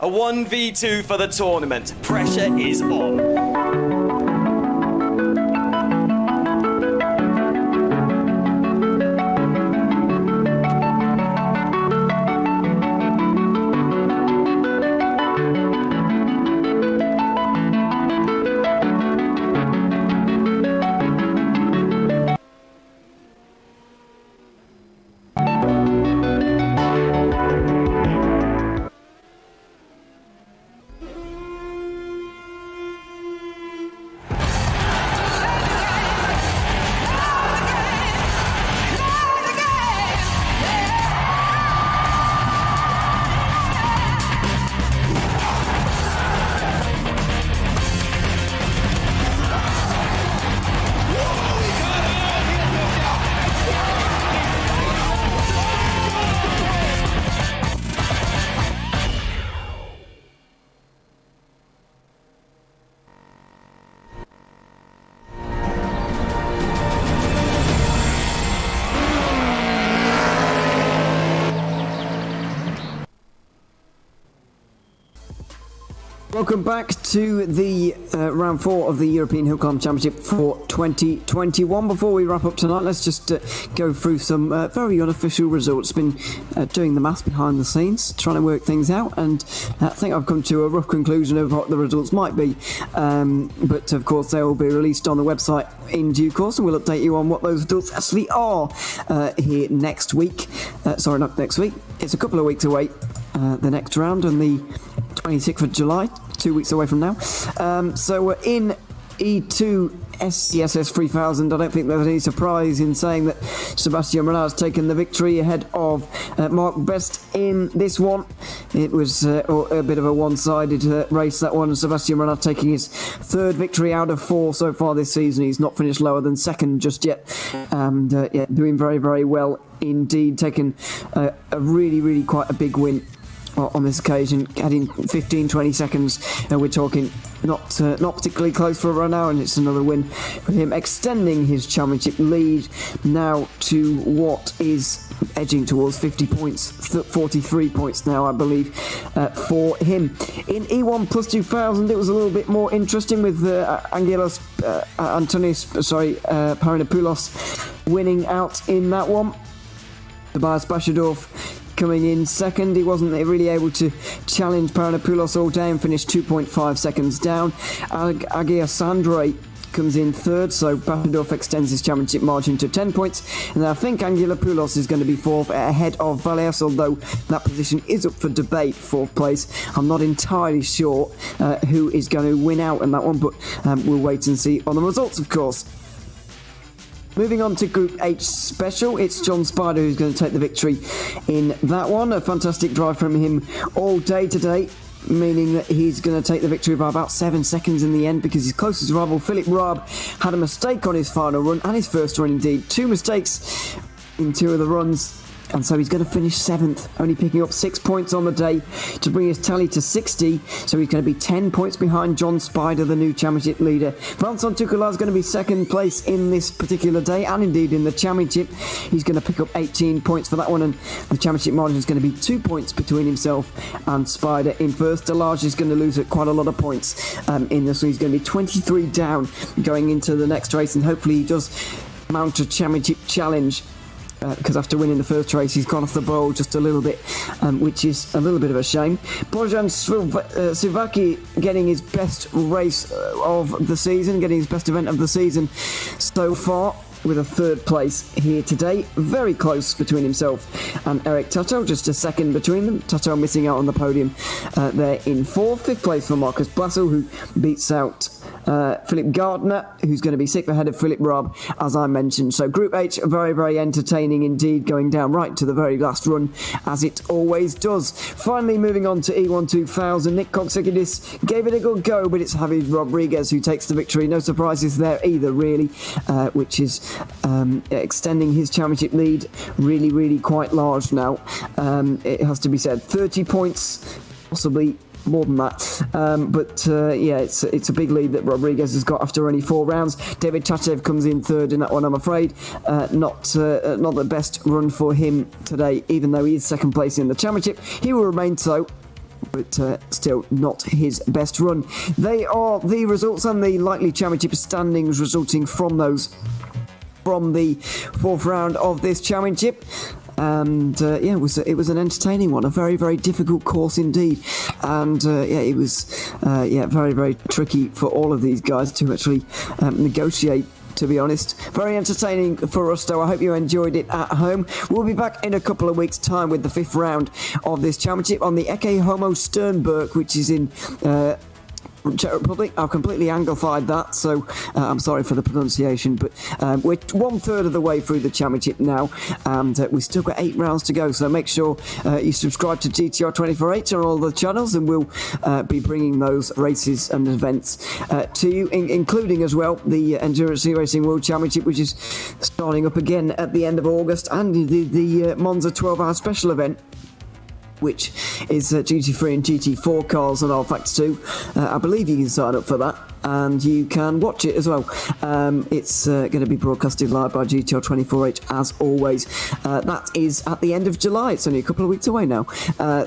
A 1v2 for the tournament. Pressure is on. Welcome back to the round 4 of the European Hill Climb Championship for 2021. Before we wrap up tonight, let's just go through some very unofficial results. Been doing the maths behind the scenes, trying to work things out, and I think I've come to a rough conclusion of what the results might be. But of course, they will be released on the website in due course, and we'll update you on what those results actually are here next week. Sorry, not next week. It's a couple of weeks away. The next round on the 26th of July, 2 weeks away from now. So we're in E2 SCSS 3000. I don't think there's any surprise in saying that Sebastian Renard has taken the victory ahead of Mark Best in this one. It was a bit of a one-sided race, that one. Sebastian Renard taking his third victory out of 4 so far this season. He's not finished lower than second just yet, and doing very, very well indeed, taking a really quite a big win on this occasion, adding 15-20 seconds. We're talking not particularly close for a run now, and it's another win for him, extending his championship lead now to what is edging towards 50 points, 43 points now, I believe, for him. In E1 plus 2000, it was a little bit more interesting with Paranopoulos winning out in that one. Tobias Bashadorf coming in second. He wasn't really able to challenge Paranopoulos all day and finished 2.5 seconds down. Agia Sandre comes in third, so Bashadorf extends his championship margin to 10 points. And I think Angelopoulos is going to be fourth ahead of Valeas, although that position is up for debate, fourth place. I'm not entirely sure who is going to win out in that one, but we'll wait and see on the results, of course. Moving on to Group H Special, it's John Spider who's going to take the victory in that one. A fantastic drive from him all day today, meaning that he's going to take the victory by about 7 seconds in the end, because his closest rival, Philip Raab, had a mistake on his final run, and his first run indeed. 2 mistakes in 2 of the runs, and so he's going to finish 7th, only picking up 6 points on the day to bring his tally to 60. So he's going to be 10 points behind John Spider, the new championship leader. Vincent Toucoulard is going to be second place in this particular day, and indeed in the championship. He's going to pick up 18 points for that one, and the championship margin is going to be 2 points between himself and Spider in first. Delage is going to lose quite a lot of points in this, so he's going to be 23 down going into the next race, and hopefully he does mount a championship challenge because after winning the first race, he's gone off the boil just a little bit, which is a little bit of a shame. Bojan Sivaki getting his best race of the season, getting his best event of the season so far, with a third place here today. Very close between himself and Eric Tato, just a second between them. Tato missing out on the podium there in fourth. Fifth place for Marcus Blassel, who beats out Philip Gardner, who's going to be sixth ahead of Philip Raab, as I mentioned. So Group H, very, very entertaining indeed, going down right to the very last run, as it always does. Finally, moving on to E1 2000, Nick Koksakidis gave it a good go, but it's Javi Rodriguez who takes the victory. No surprises there either, really, which is extending his championship lead really, really quite large now. It has to be said, 30 points, possibly more than that, yeah, it's a big lead that Rodriguez has got after only 4 rounds. David Chachev comes in third in that one, I'm afraid. Not the best run for him today, even though he is second place in the championship. He will remain so, but still not his best run. They are the results and the likely championship standings resulting from the fourth round of this championship. And yeah, it was an entertaining one, a very, very difficult course indeed, and yeah, it was very, very tricky for all of these guys to actually negotiate, to be honest. Very entertaining for us, though. I hope you enjoyed it at home. We'll be back in a couple of weeks' time with the fifth round of this championship on the Eke Homo Sternberg, which is in Czech Republic. I've completely anglified that, so I'm sorry for the pronunciation, but we're 1/3 of the way through the championship now, and we've still got 8 rounds to go, so make sure you subscribe to GTR 24H on all the channels, and we'll be bringing those races and events to you, including as well the Endurance Racing World Championship, which is starting up again at the end of August, and the Monza 12-hour special event, which is GT3 and GT4 cars on R Factor 2. I believe you can sign up for that, and you can watch it as well. It's going to be broadcasted live by GTR 24H as always. That is at the end of July. It's only a couple of weeks away now.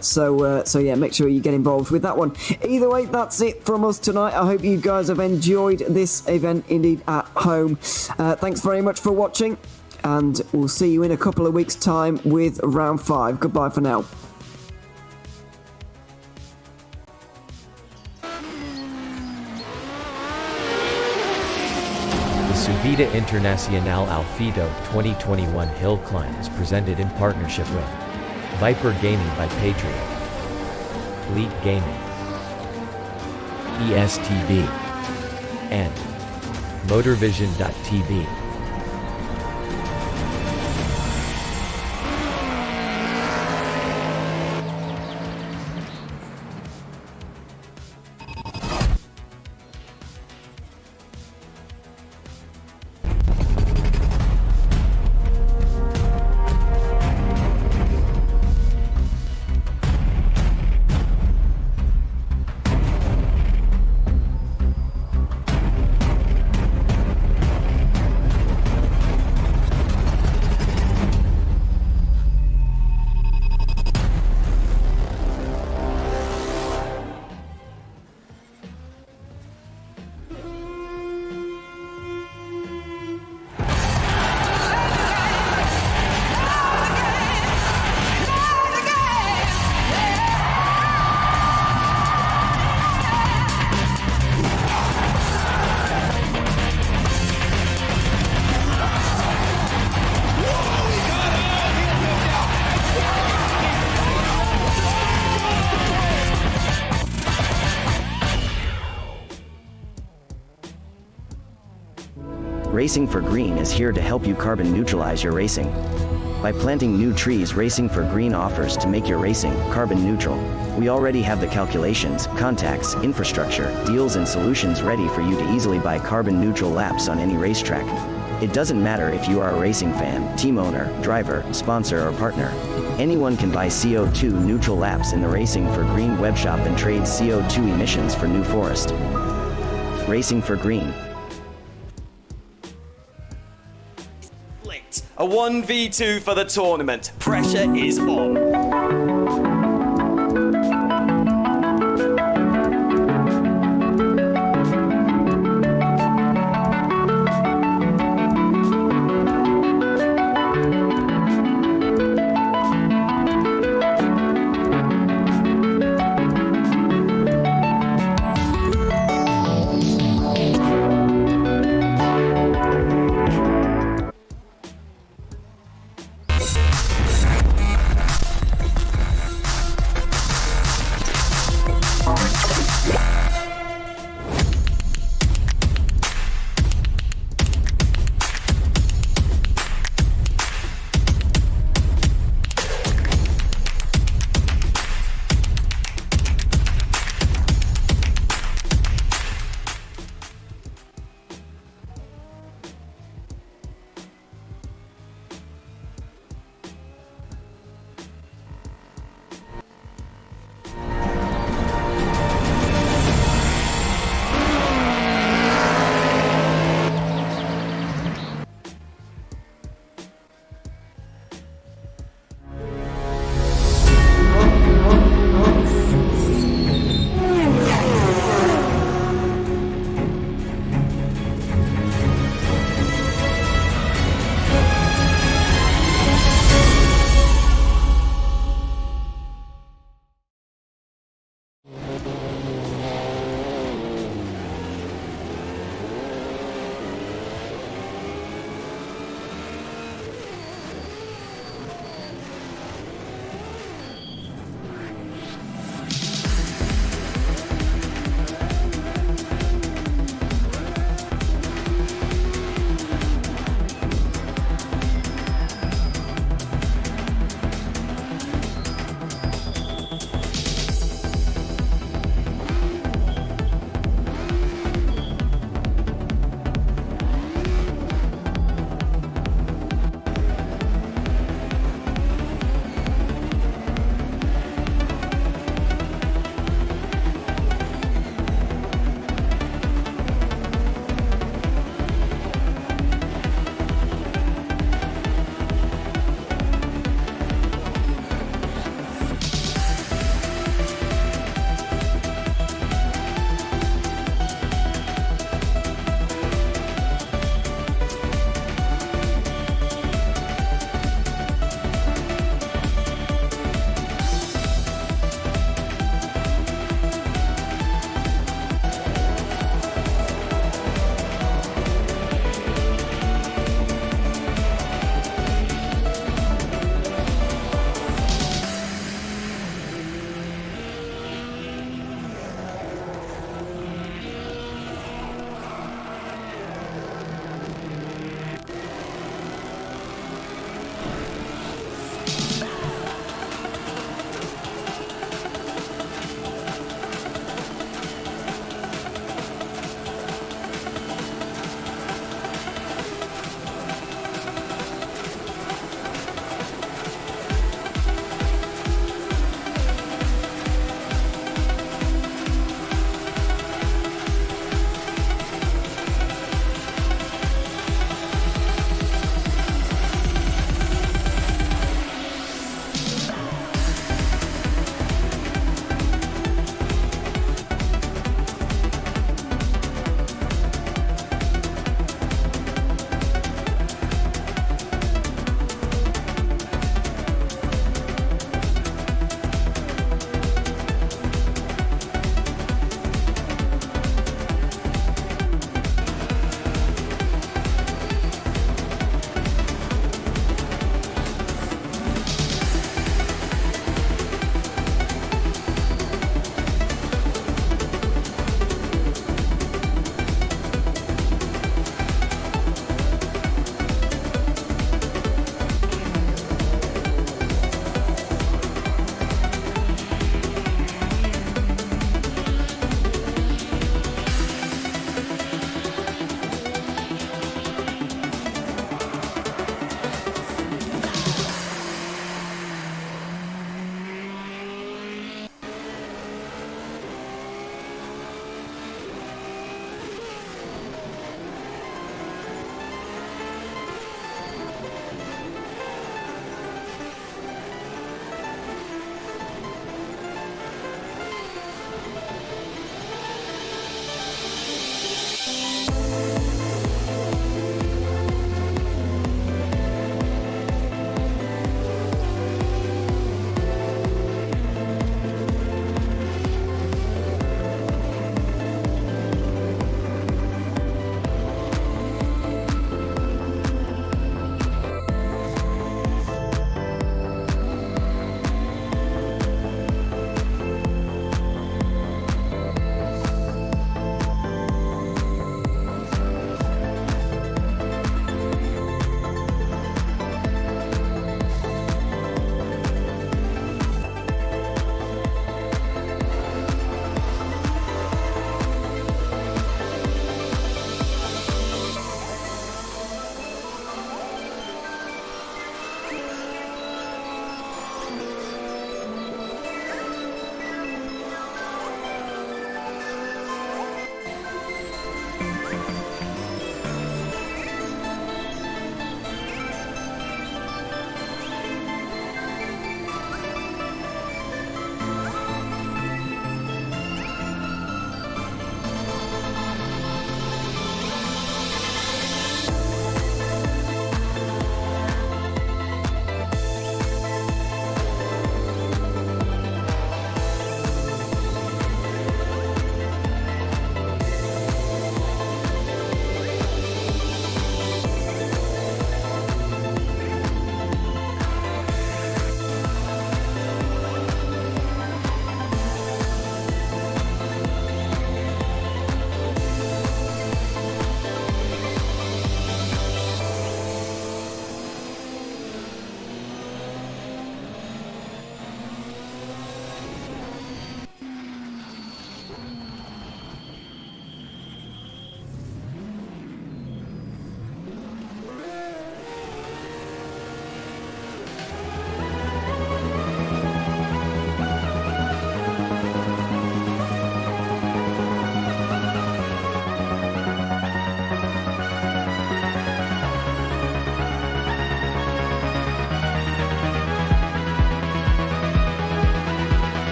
So yeah, make sure you get involved with that one. Either way, that's it from us tonight. I hope you guys have enjoyed this event indeed at home. Thanks very much for watching, and we'll see you in a couple of weeks' time with round 5. Goodbye for now. Subida Internacional Al Fito 2021 Hill Climb is presented in partnership with Viper Gaming by Patriot, Elite Gaming, ESTV, and MotorVision.tv. Racing for Green is here to help you carbon neutralize your racing. By planting new trees, Racing for Green offers to make your racing carbon neutral. We already have the calculations, contacts, infrastructure, deals and solutions ready for you to easily buy carbon neutral laps on any racetrack. It doesn't matter if you are a racing fan, team owner, driver, sponsor or partner. Anyone can buy CO2 neutral laps in the Racing for Green webshop and trade CO2 emissions for New Forest. Racing for Green. A 1v2 for the tournament. Pressure is on.